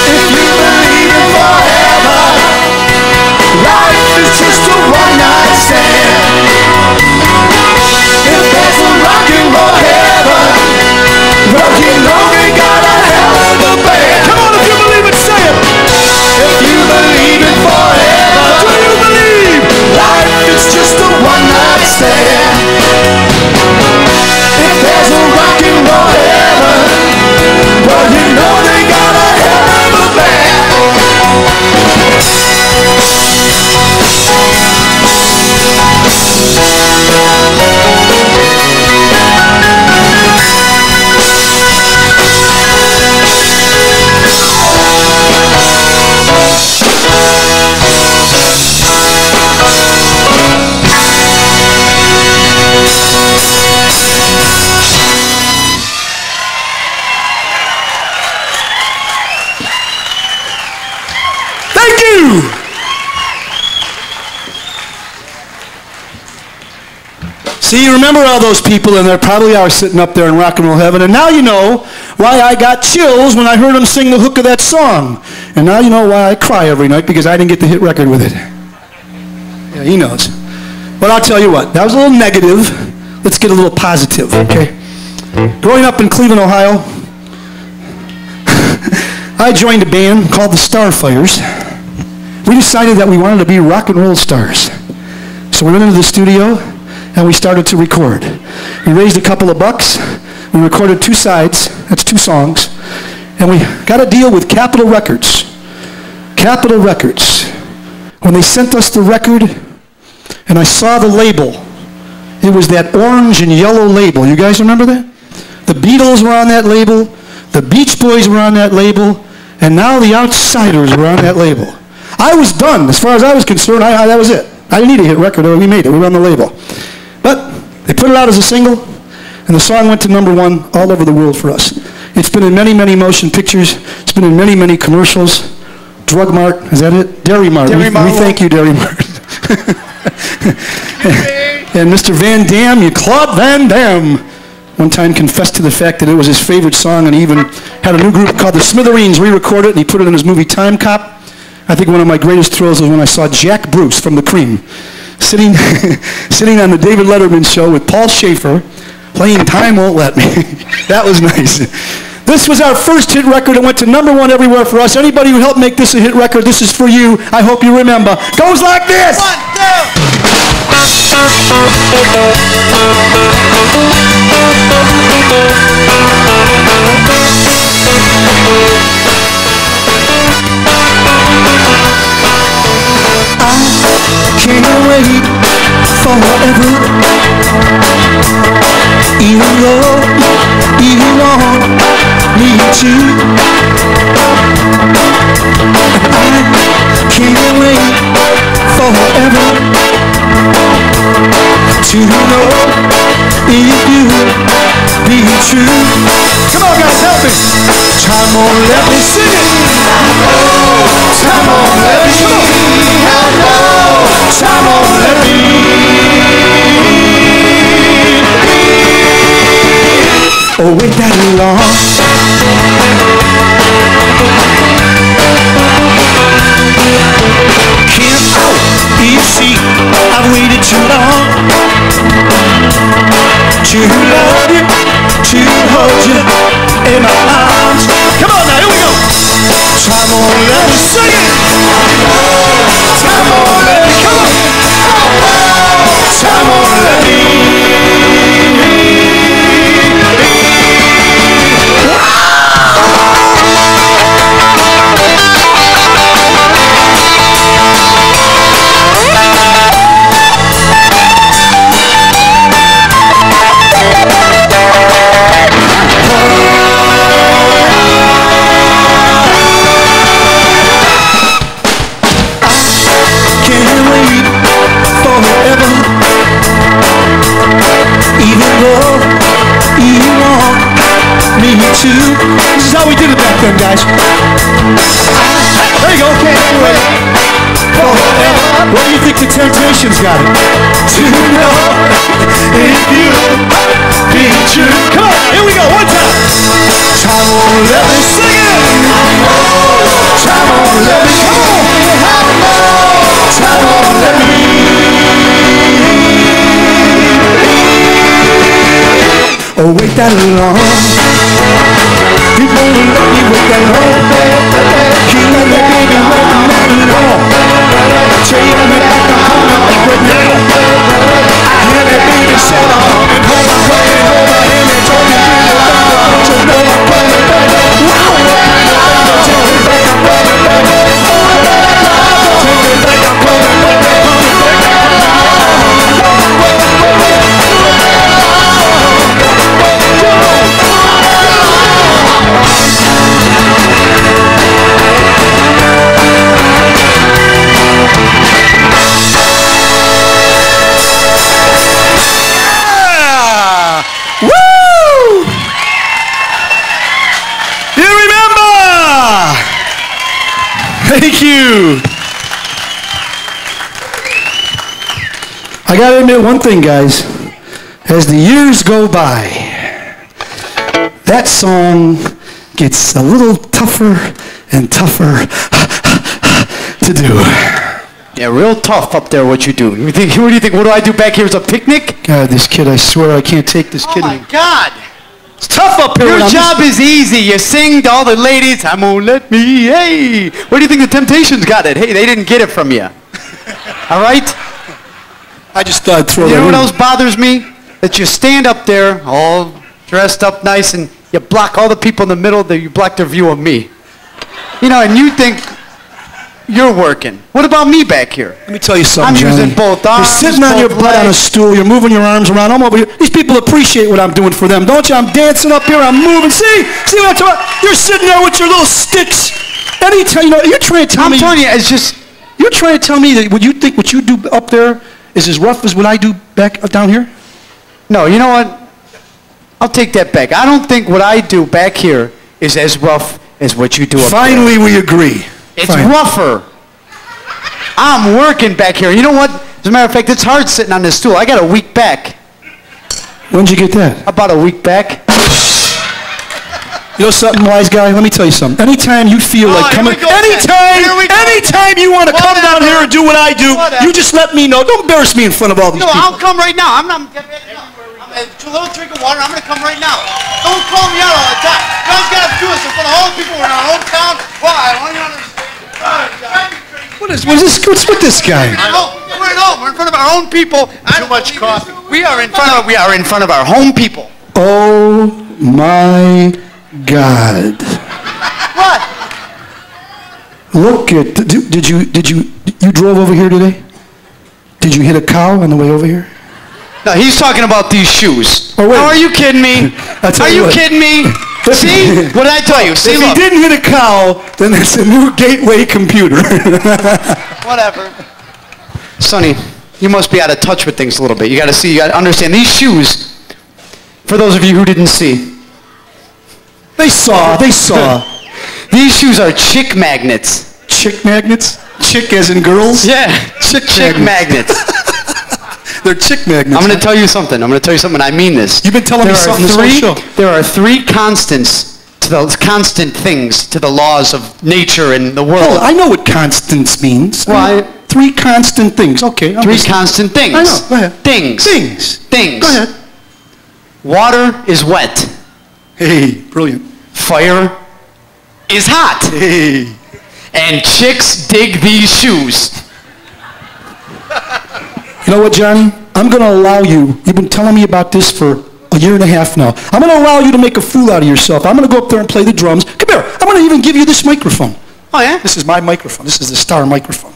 If you believe in forever, life is just a one-night stand. If there's a rock and roll heaven, well, you know we got a hell of a band. Come on, if you believe it, say it. If you believe in forever, do you believe life is just a one-night stand? If there's a rock and roll heaven, you. See, you remember all those people, and they probably are sitting up there in rock and roll heaven, and now you know why I got chills when I heard them sing the hook of that song. And now you know why I cry every night, because I didn't get the hit record with it. Yeah, he knows. But I'll tell you what, that was a little negative. Let's get a little positive, okay? Growing up in Cleveland, Ohio, I joined a band called the Starfires. We decided that we wanted to be rock and roll stars. So we went into the studio, and we started to record. We raised a couple of bucks. We recorded 2 sides, that's 2 songs, and we got a deal with Capitol Records. Capitol Records. When they sent us the record, and I saw the label, it was that orange and yellow label. You guys remember that? The Beatles were on that label, the Beach Boys were on that label, and now the Outsiders were on that label. I was done. As far as I was concerned, that was it. I didn't need a hit record. We made it. We were on the label. But they put it out as a single, and the song went to #1 all over the world for us. It's been in many, many motion pictures. It's been in many, many commercials. Drug Mart, is that it? Dairy Mart. We thank you, Dairy Mart. And Mr. Van Damme, you Claude Van Damme, one time confessed to the fact that it was his favorite song, and he even had a new group called the Smithereens re-record it, and he put it in his movie Time Cop. I think one of my greatest thrills was when I saw Jack Bruce from the Cream sitting, sitting on the David Letterman show with Paul Schaefer playing Time Won't Let Me. That was nice. This was our first hit record. It went to #1 everywhere for us. Anybody who helped make this a hit record, this is for you. I hope you remember. Goes like this. 1, 2. Can't wait forever, even though you want me to. I can't wait forever to know if you be true. Come on, guys, help me. Time won't let me sing it. Time won't let me go. Time won't let me. Oh, wait that long. Can't you see I've waited too long to love you, to hold you in my arms. Come on now, here we go. Time won't let me sing it. Time won't let me. Come on. Time won't let me. This is how we did it back then, guys. There you go. Can't wait forever. What do you think the Temptations got it? To know if you be true. Come on, here we go. One time. Time won't let me sing it. Time won't let me. Come on. Time won't let me. Oh, wait that long. People will let me with that long. Keep on the baby waiting that long. Take me back to home right now. I had that baby set on and hold my way over him and told me to know I'm coming back. Wow. Take me back, I'm coming back. Take me back, I'm coming back. Thank you. I gotta admit one thing, guys. As the years go by, that song gets a little tougher and tougher to do. Yeah, real tough up there what you do. What do you think? What do I do back here? Is a picnic? God, this kid, I swear I can't take this kid. Oh my God. It's tough up here. Your job is easy. You sing to all the ladies, I'm gonna let me, hey. Where do you think the Temptations got it? Hey, they didn't get it from you. All right? I just thought I'd throw that in. You know what else bothers me? That you stand up there all dressed up nice and you block all the people in the middle, you block their view of me. You know, and you think you're working. What about me back here? Let me tell you something, I'm Johnny. using both arms, You're sitting on your butt on a legs. stool. You're moving your arms around. I'm over here. These people appreciate what I'm doing for them, don't you? I'm dancing up here. I'm moving. See what I'm talking about? You're sitting there with your little sticks. Anytime, you know, you're trying to tell me. I'm telling you, it's just. You're trying to tell me that what you think what you do up there is as rough as what I do back down here? No, you know what? I'll take that back. I don't think what I do back here is as rough as what you do up there. Finally, we agree. It's rougher. I'm working back here. You know what? As a matter of fact, it's hard sitting on this stool. I got a weak back. When'd you get that? About a week back. You know something, wise guy? Let me tell you something. Anytime you feel like coming, anytime you want to come down here and do what I do, you just let me know. Don't embarrass me in front of all these people. No, I'll come right now. I'm a little drink of water. I'm going to come right now. Don't call me out all the time. You always got to do this in front of all the people in our hometown. Why? I don't even understand. What's with this guy? We're at home. We're in front of our own people. Too much coffee. We are in front of our home people. Oh my God! What? Look at. Did you drove over here today? Did you hit a cow on the way over here? No, he's talking about these shoes. Oh, wait. Oh, are you kidding me? Are you kidding me? See? What did I tell you? See, if look. he didn't hit a cow, then it's a new gateway computer. Whatever. Sonny, you must be out of touch with things a little bit. You got to see, you got to understand. These shoes, for those of you who didn't see. They saw. These shoes are chick magnets. Chick magnets? Chick as in girls? Yeah, chick magnets. They're chick magnets. I'm going to tell you something. I mean this. You've been telling me something this whole show. There are three constants to the constant things to the laws of nature and the world. Oh, I know what constants means. Why? Three constant things. Okay. Three constant things. I know. Go ahead. Things. Go ahead. Water is wet. Hey, brilliant. Fire is hot. Hey. And chicks dig these shoes. You know what, Johnny? I'm going to allow you. You've been telling me about this for a year and a half now. I'm going to allow you to make a fool out of yourself. I'm going to go up there and play the drums. Come here. I'm going to even give you this microphone. Oh, yeah? This is my microphone. This is the star microphone.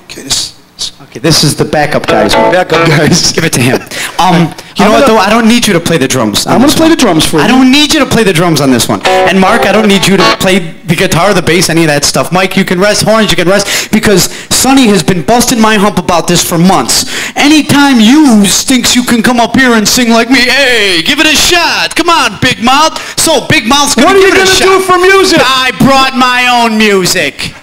Okay, this is the backup guys. Backup guys. Give it to him. You know what, though? I don't need you to play the drums. I'm going to play the drums for you. I don't need you to play the drums on this one. And Mark, I don't need you to play the guitar, the bass, any of that stuff. Mike, you can rest. Horns, you can rest. Because Sonny has been busting my hump about this for months. Anytime you stinks, you can come up here and sing like me. Hey, give it a shot. Come on, Big Mouth. So, Big Mouth's going to give it a shot. What are you going to do for music? I brought my own music.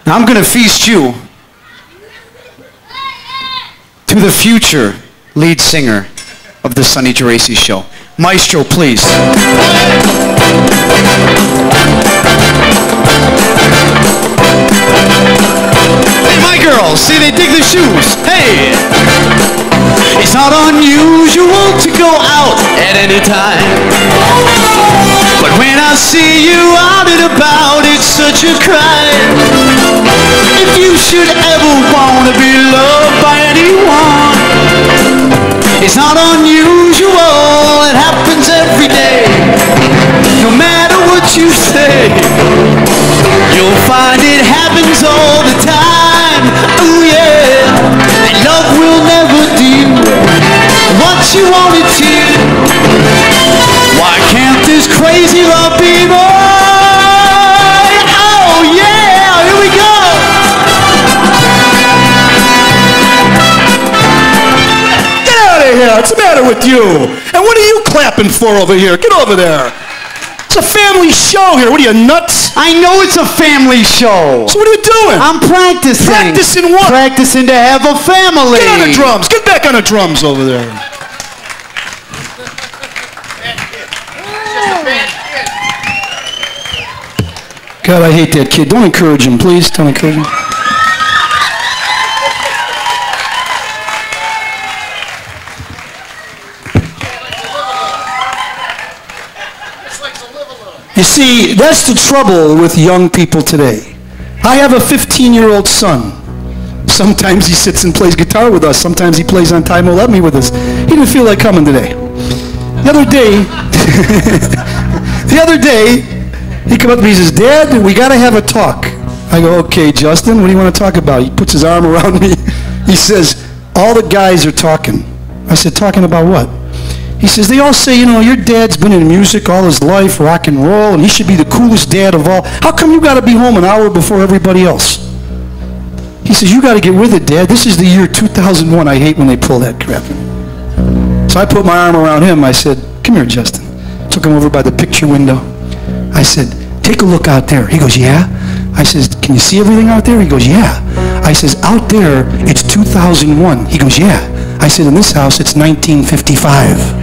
Now I'm going to feast you to the future lead singer of the Sonny Geraci Show. Maestro, please. Hey, my girls, see, they dig the shoes. Hey! It's not unusual to go out at any time, but when I see you out and about, it's such a crime. If you should ever want to be loved by anyone, it's not unusual, it happens every day. No matter what you say, you'll find it happens all the time. Oh yeah, and love will never do what you want it to. Why can't this crazy love be mine? Oh yeah, here we go. Get out of here. What's the matter with you? And what are you clapping for over here? Get over there. It's a family show here. What are you, nuts? I know it's a family show. So what are you doing? I'm practicing. Practicing what? Practicing to have a family. Get on the drums. Get back on the drums over there. God, I hate that kid. Don't encourage him, please. Don't encourage him. You see, that's the trouble with young people today. I have a 15-year-old son. Sometimes he sits and plays guitar with us. Sometimes he plays on Time 11 with us. He didn't feel like coming today. The other day, he came up to me, he says, Dad, we got to have a talk. I go, okay, Justin, what do you want to talk about? He puts his arm around me. He says, all the guys are talking. I said, talking about what? He says, they all say, you know, your dad's been in music all his life, rock and roll, and he should be the coolest dad of all. How come you got to be home an hour before everybody else? He says, you got to get with it, Dad. This is the year 2001. I hate when they pull that crap. So I put my arm around him. I said, come here, Justin. Took him over by the picture window. I said, take a look out there. He goes, yeah. I says, can you see everything out there? He goes, yeah. I says, out there, it's 2001. He goes, yeah. I said, in this house, it's 1955.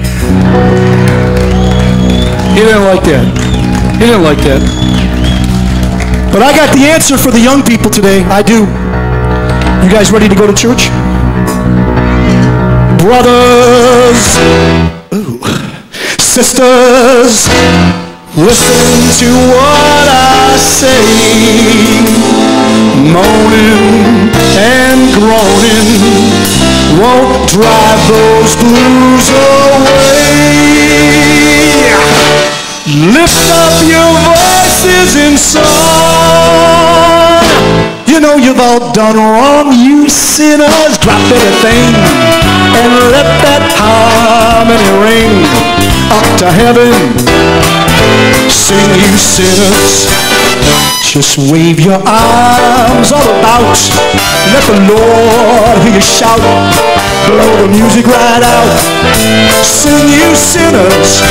He didn't like that. He didn't like that. But I got the answer for the young people today. I do. You guys ready to go to church? Brothers, ooh, sisters, listen to what I say. Moaning and groaning won't drive those blues away. Lift up your voices in song. You know you've all done wrong, you sinners. Drop everything and let that harmony ring up to heaven. Sing, you sinners. Just wave your arms all about. Let the Lord hear you shout. Blow the music right out. Sing, you sinners.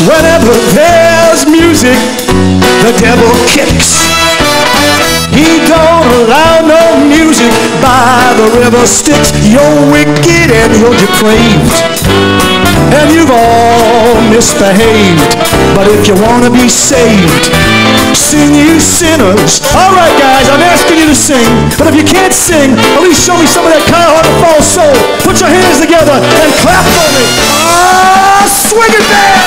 Whenever there's music, the devil kicks. He don't allow no music by the river Styx. You're wicked and you're depraved, and you've all misbehaved. But if you want to be saved, sing, you sinners. All right, guys, I'm asking you to sing. But if you can't sing, at least show me some of that Cuyahoga false soul. Put your hands together and clap for me. Ah, swing it back.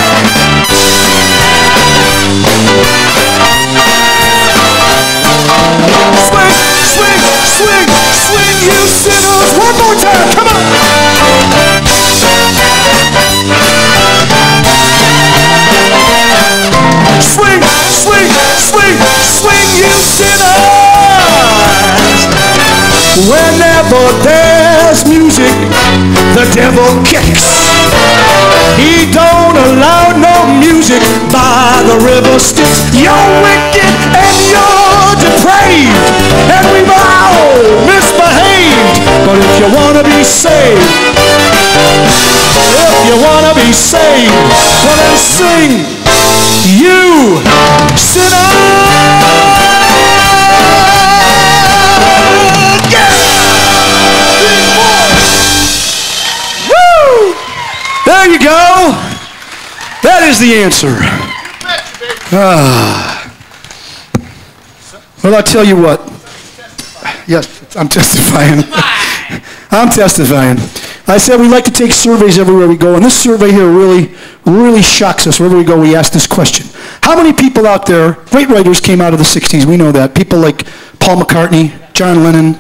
Swing, swing, swing, swing, you sinners. One more time, come on. Swing, swing, swing, swing, you sinners. Whenever there's music, the devil kicks. He don't allow no music by the river Styx. You're wicked and you're depraved, and we've all misbehaved. But if you want to be saved, if you want to be saved, well then sing, you sinner. Woo! There you go. That is the answer. Well, I'll tell you what. Yes, I'm testifying. I'm testifying. I said we like to take surveys everywhere we go, and this survey here really shocks us. Wherever we go, we ask this question. How many people out there, great writers came out of the 60s, we know that. People like Paul McCartney, John Lennon,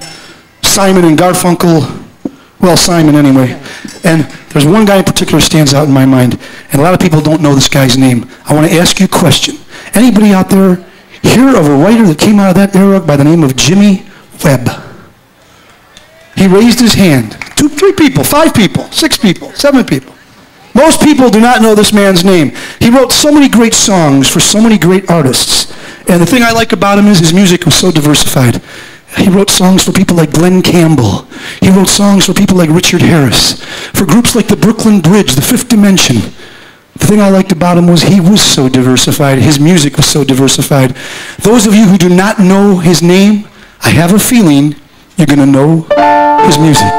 Simon and Garfunkel, well, Simon anyway. And there's one guy in particular stands out in my mind, and a lot of people don't know this guy's name. I want to ask you a question. Anybody out there hear of a writer that came out of that era by the name of Jimmy Webb? He raised his hand. 2, 3 people, 5 people, 6 people, 7 people. Most people do not know this man's name. He wrote so many great songs for so many great artists. And the thing I like about him is his music was so diversified. He wrote songs for people like Glenn Campbell. He wrote songs for people like Richard Harris. For groups like the Brooklyn Bridge, the Fifth Dimension. The thing I liked about him was he was so diversified. His music was so diversified. Those of you who do not know his name, I have a feeling you're going to know his music.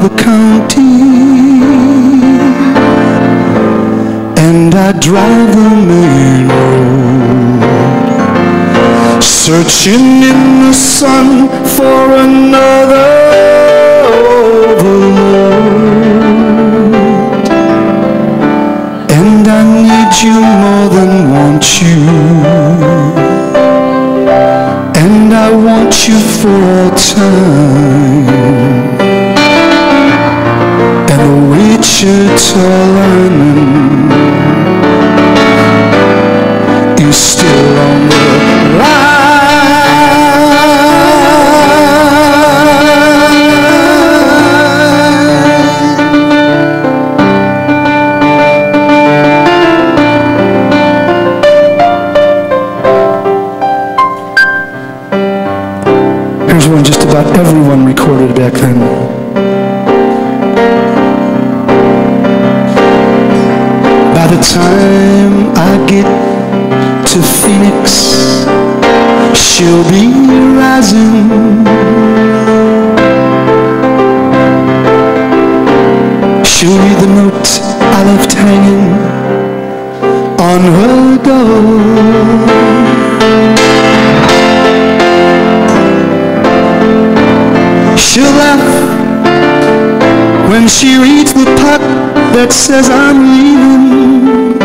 The county, and I drive the main road, searching in the sun for another overload. And I need you more than want you, and I want you for all time. Wichita lineman is still on the line. Here's one just about everyone recorded back then. By the time I get to Phoenix, she'll be rising. She'll read the note I left hanging on her door. She'll laugh when she reads the part that says I'm leaving,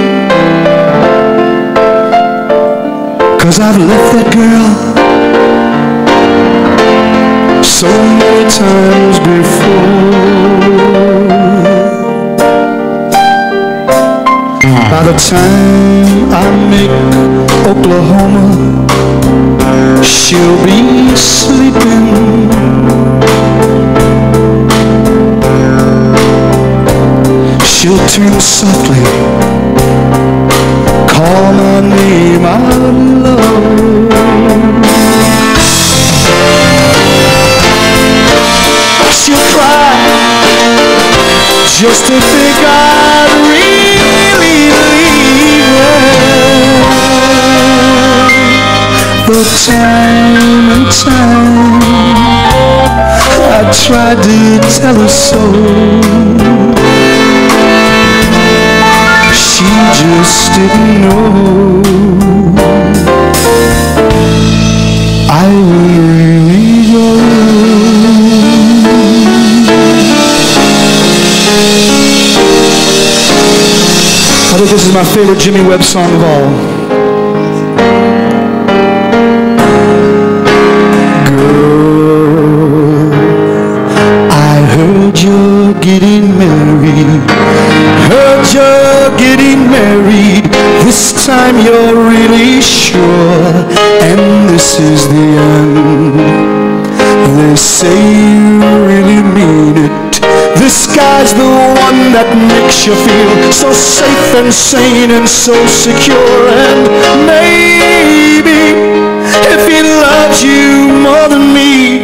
'cause I've left that girl so many times before. By the time I make Oklahoma, she'll be sleeping. She'll turn softly, call my name out loud. She'll cry just to think I'd really leave her. But time and time I tried to tell her so. She just didn't know. I will really go. I think this is my favorite Jimmy Webb song of all. Girl, I heard you're getting married. Heard you're getting married. This time you're really sure, and this is the end. They say you really mean it. This guy's the one that makes you feel so safe and sane and so secure. And maybe if he loves you more than me,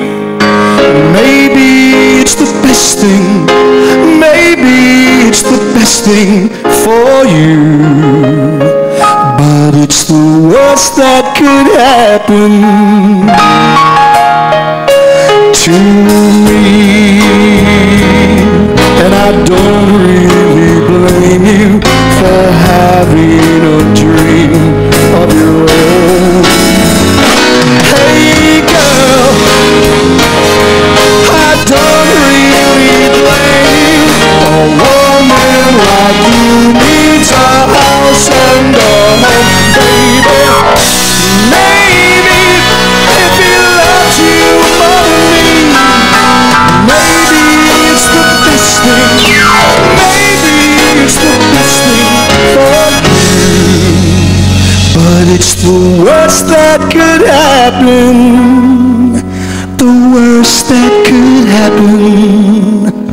maybe it's the best thing. Maybe it's the best thing for you, but it's the worst that could happen to me. And I don't really blame you for having a dream of your own. Hey girl, I don't really blame you. A woman like you needs a house and a home, baby. Maybe if he loves you more than me, maybe it's the best thing. Maybe it's the best thing for you, but it's the worst that could happen. The worst that could happen.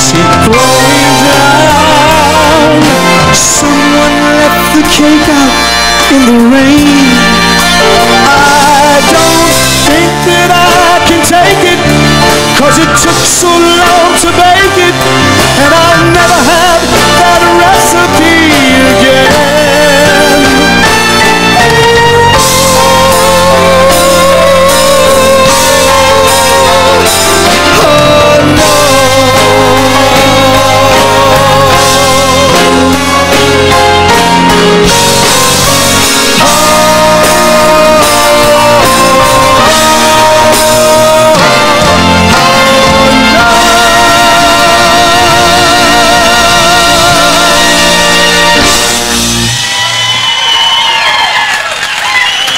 see flowing down. Someone left the cake out in the rain. I don't think that I can take it, 'cause it took so long to bake it, and I'll never have that recipe again. Oh no.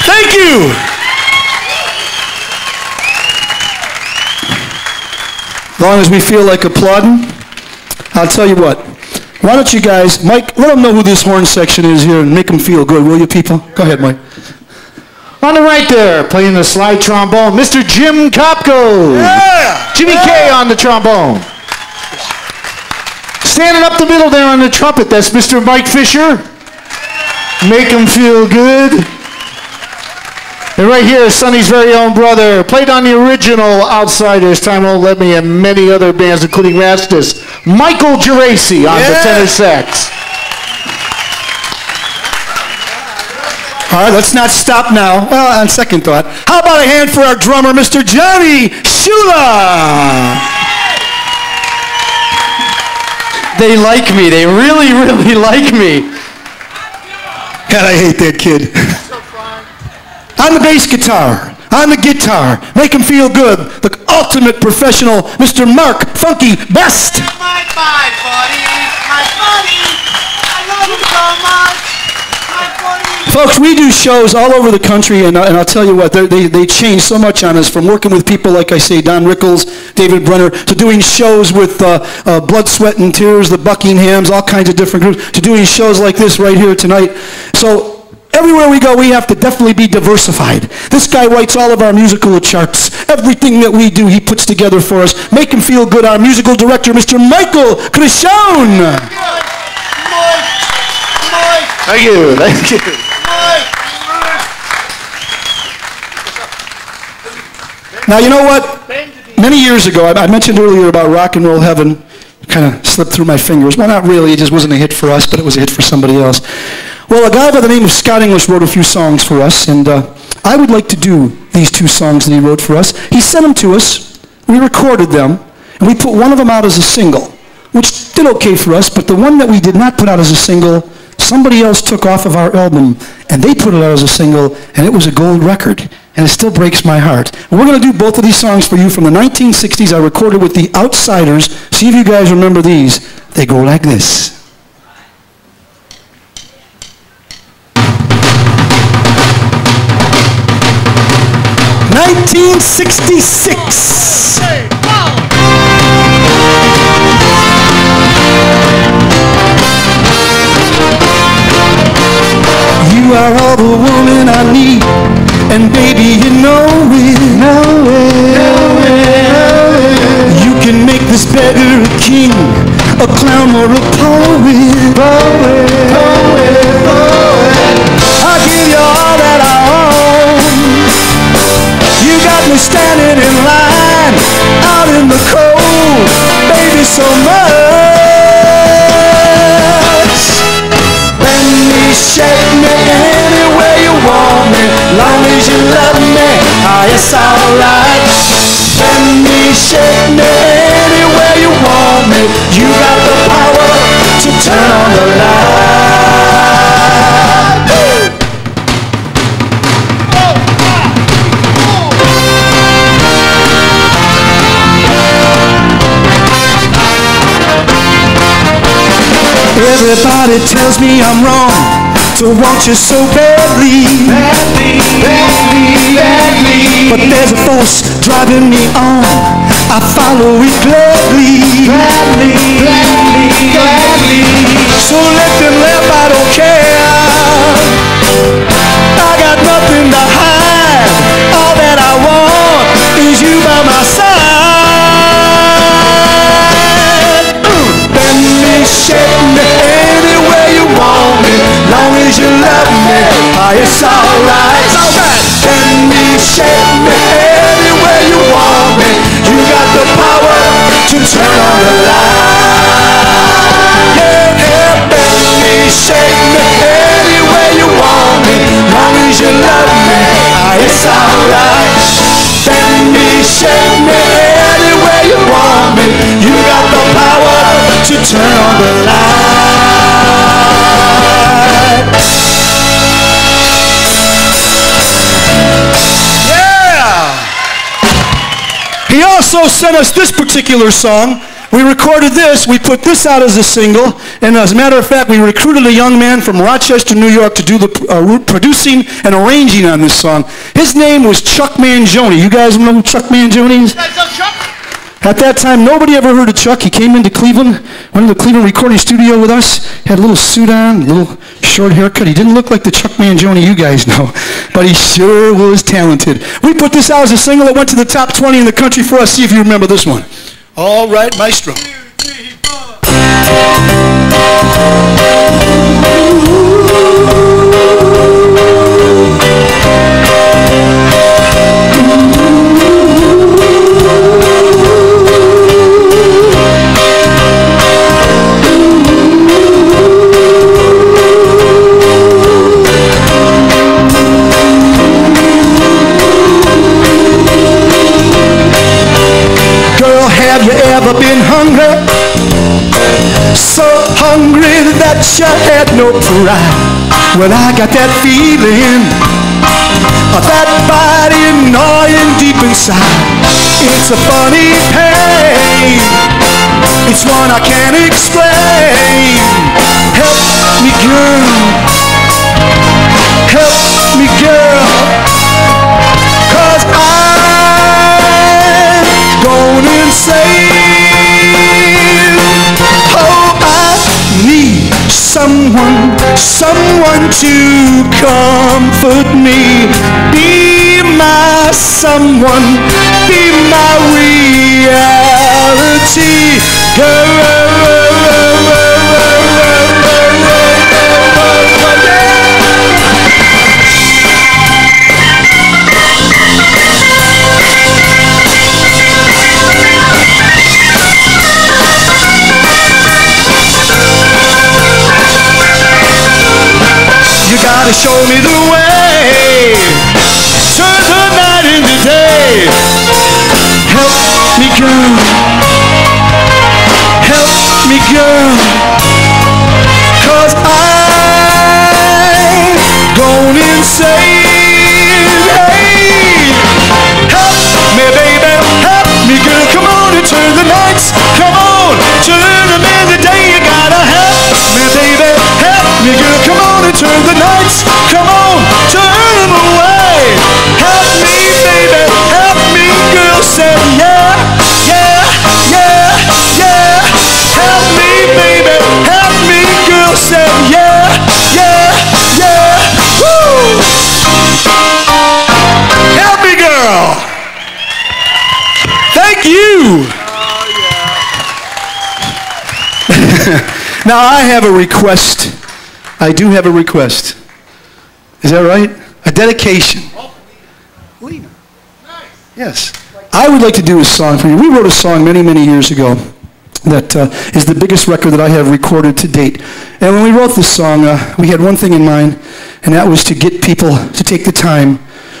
Thank you. As long as we feel like applauding, I'll tell you what. Why don't you guys, Mike, let them know who this horn section is here and make them feel good, will you people? Go ahead, Mike. On the right there, playing the slide trombone, Mr. Jim Kopco. Yeah! Jimmy K on the trombone. Standing up the middle there on the trumpet, that's Mr. Mike Fisher. Make him feel good. And right here is Sonny's very own brother, played on the original Outsiders, Time Won't Let Me, and many other bands, including Rastus, Michael Geraci on the tenor sax. All right, let's not stop now. Well, on second thought, how about a hand for our drummer, Mr. Johnny Sciulla? They like me. They really, really like me. God, I hate that kid. On the bass guitar, on the guitar, make him feel good, the ultimate professional, Mr. Mark Funky Best. My buddy, my buddy, I love him so much, my buddy. Folks, we do shows all over the country, and I'll tell you what, they change so much on us, from working with people like I say, Don Rickles, David Brenner, to doing shows with Blood, Sweat, and Tears, the Buckinghams, all kinds of different groups, to doing shows like this right here tonight. So everywhere we go, we have to definitely be diversified. This guy writes all of our musical charts. Everything that we do, he puts together for us. Make him feel good. Our musical director, Mr. Michael Criscione. Thank you, thank you. Now, you know what? Many years ago, I mentioned earlier about Rock and Roll Heaven. Kind of slipped through my fingers. Well, not really. It just wasn't a hit for us, but it was a hit for somebody else. Well, a guy by the name of Scott English wrote a few songs for us, and I would like to do these two songs that he wrote for us. He sent them to us. We recorded them, and we put one of them out as a single, which did okay for us, but the one that we did not put out as a single, somebody else took off of our album, and they put it out as a single, and it was a gold record. And it still breaks my heart. And we're going to do both of these songs for you from the 1960s. I recorded with the Outsiders. See if you guys remember these. They go like this. '66. You are all the woman I need. And baby, you know it. You can make this beggar a king, a clown or a poet. I'll give you all that I own. You got me standing in line, out in the cold, baby, so much. Bend me, shake me, anywhere you want me. Long as you love me, it's alright. Bend me, shake me, anywhere you want me. You got the power to turn on the light. Everybody tells me I'm wrong to want you so badly. But there's a force driving me on. I follow it gladly. So let them laugh, I don't care. I got nothing to hide. All that I want is you by my side. it's alright. Bend me, shake me, anywhere you want me. You got the power to turn on the light. Yeah, bend me, shake me, anywhere you want me. Long as you love me, it's alright. Bend me, shake me, anywhere you want me. You got the power to turn on the light. Yeah! He also sent us this particular song. We recorded this, we put this out as a single, and as a matter of fact, we recruited a young man from Rochester, New York to do the producing and arranging on this song. His name was Chuck Mangione. You guys know who Chuck Mangione is? At that time, nobody ever heard of Chuck. He came into Cleveland, went to the Cleveland recording studio with us, had a little suit on, a little short haircut. He didn't look like the Chuck Mangione you guys know, but he sure was talented. We put this out as a single that went to the top 20 in the country for us. See if you remember this one. All right, maestro. 2, 3, 4. Have you ever been hungry? So hungry that you had no pride. Well, I got that feeling, that body gnawing deep inside. It's a funny pain, it's one I can't explain. Help me, girl, help me, girl, 'cause I'm going insane. Oh, I need someone to comfort me. Be my someone, be my reality, girl. You gotta show me the way, turn the night into day. Help me, girl, help me, girl, 'cause I'm going insane. Hey, help me, baby, help me, girl. Come on and turn the nights, come on, turn them in the day. You gotta help me, baby, help me, girl. Come on and turn the nights, come on, turn them away. Help me, baby, help me, girl. Say yeah, yeah, yeah, yeah. Help me, baby, help me, girl. Say yeah, yeah, yeah. Woo! Help me, girl. Thank you. Now I have a request. I do have a request. Is that right? A dedication. Lena. Yes. I would like to do a song for you. We wrote a song many, many years ago that is the biggest record that I have recorded to date. And when we wrote this song, we had one thing in mind, and that was to get people to take the time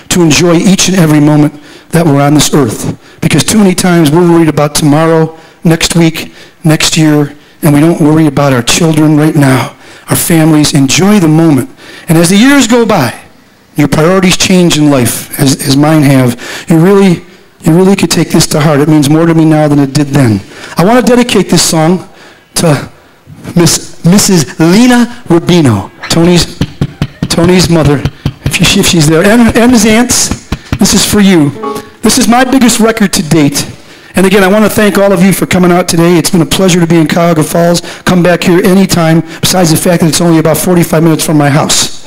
to enjoy each and every moment that we're on this earth. Because too many times we're worried about tomorrow, next week, next year, and we don't worry about our children right now, our families. Enjoy the moment. And as the years go by, your priorities change in life, as mine have. You really could take this to heart. It means more to me now than it did then. I want to dedicate this song to Mrs. Lena Rubino, Tony's mother, if she's there, and his aunts. This is for you. This is my biggest record to date. And again, I want to thank all of you for coming out today. It's been a pleasure to be in Cuyahoga Falls. Come back here anytime, besides the fact that it's only about 45 minutes from my house.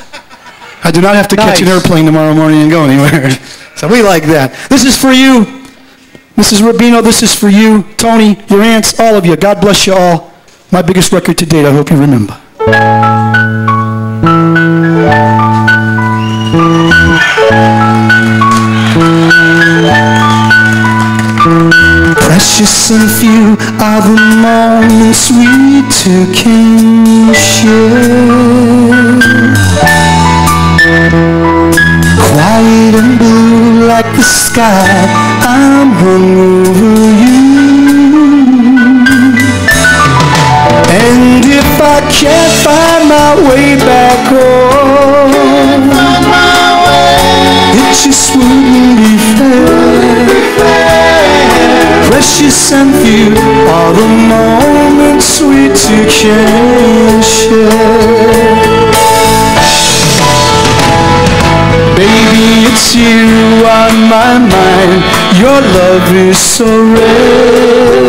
I do not have to catch an airplane tomorrow morning and go anywhere. So we like that. This is for you, Mrs. Rubino. This is for you, Tony, your aunts, all of you. God bless you all. My biggest record to date. I hope you remember. Precious and few are the moments we two can share. Quiet and blue like the sky, I'm hung over you. And if I can't find my way back home, it just wouldn't be fair. Precious and few are the moments we two can share. Baby, it's you on my mind. Your love is so rare.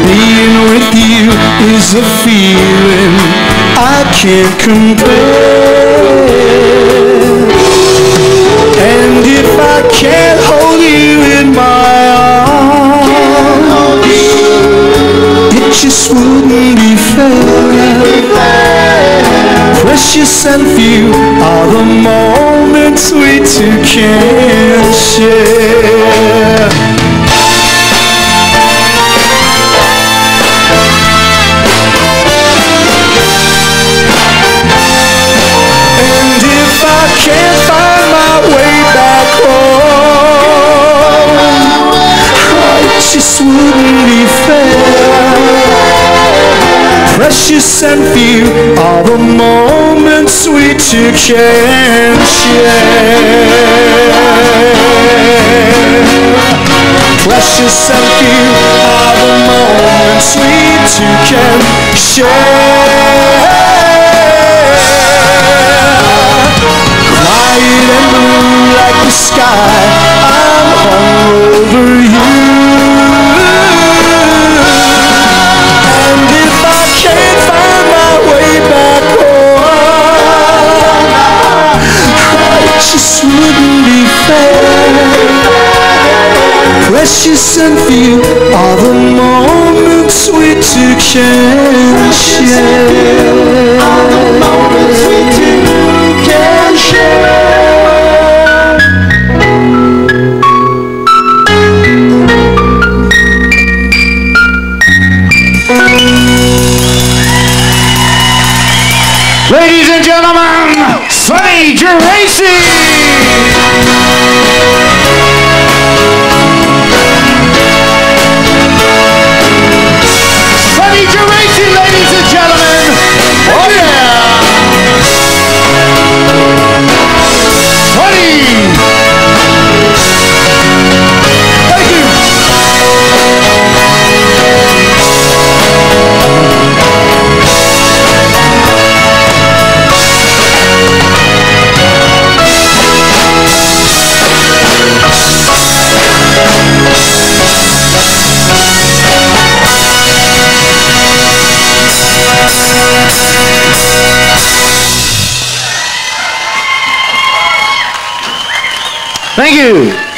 Being with you is a feeling I can't compare. And if I can't hold you in my arms, it just wouldn't be fair. Precious and few are the moments we two can share. And if I can't find my way back home, it just wouldn't be fair. Precious and few are the moments we two can share. Precious and few are the moments we two can share. Quiet and blue like the sky, I'm hung over you. And if I can't find my way back home, it just wouldn't be fair. Precious and few are the moments we two can share. Are the moments we two can share. Ladies and gentlemen, Sonny Geraci! Sonny Geraci, ladies and gentlemen! Oh yeah! Sonny! Thank you! Thank you.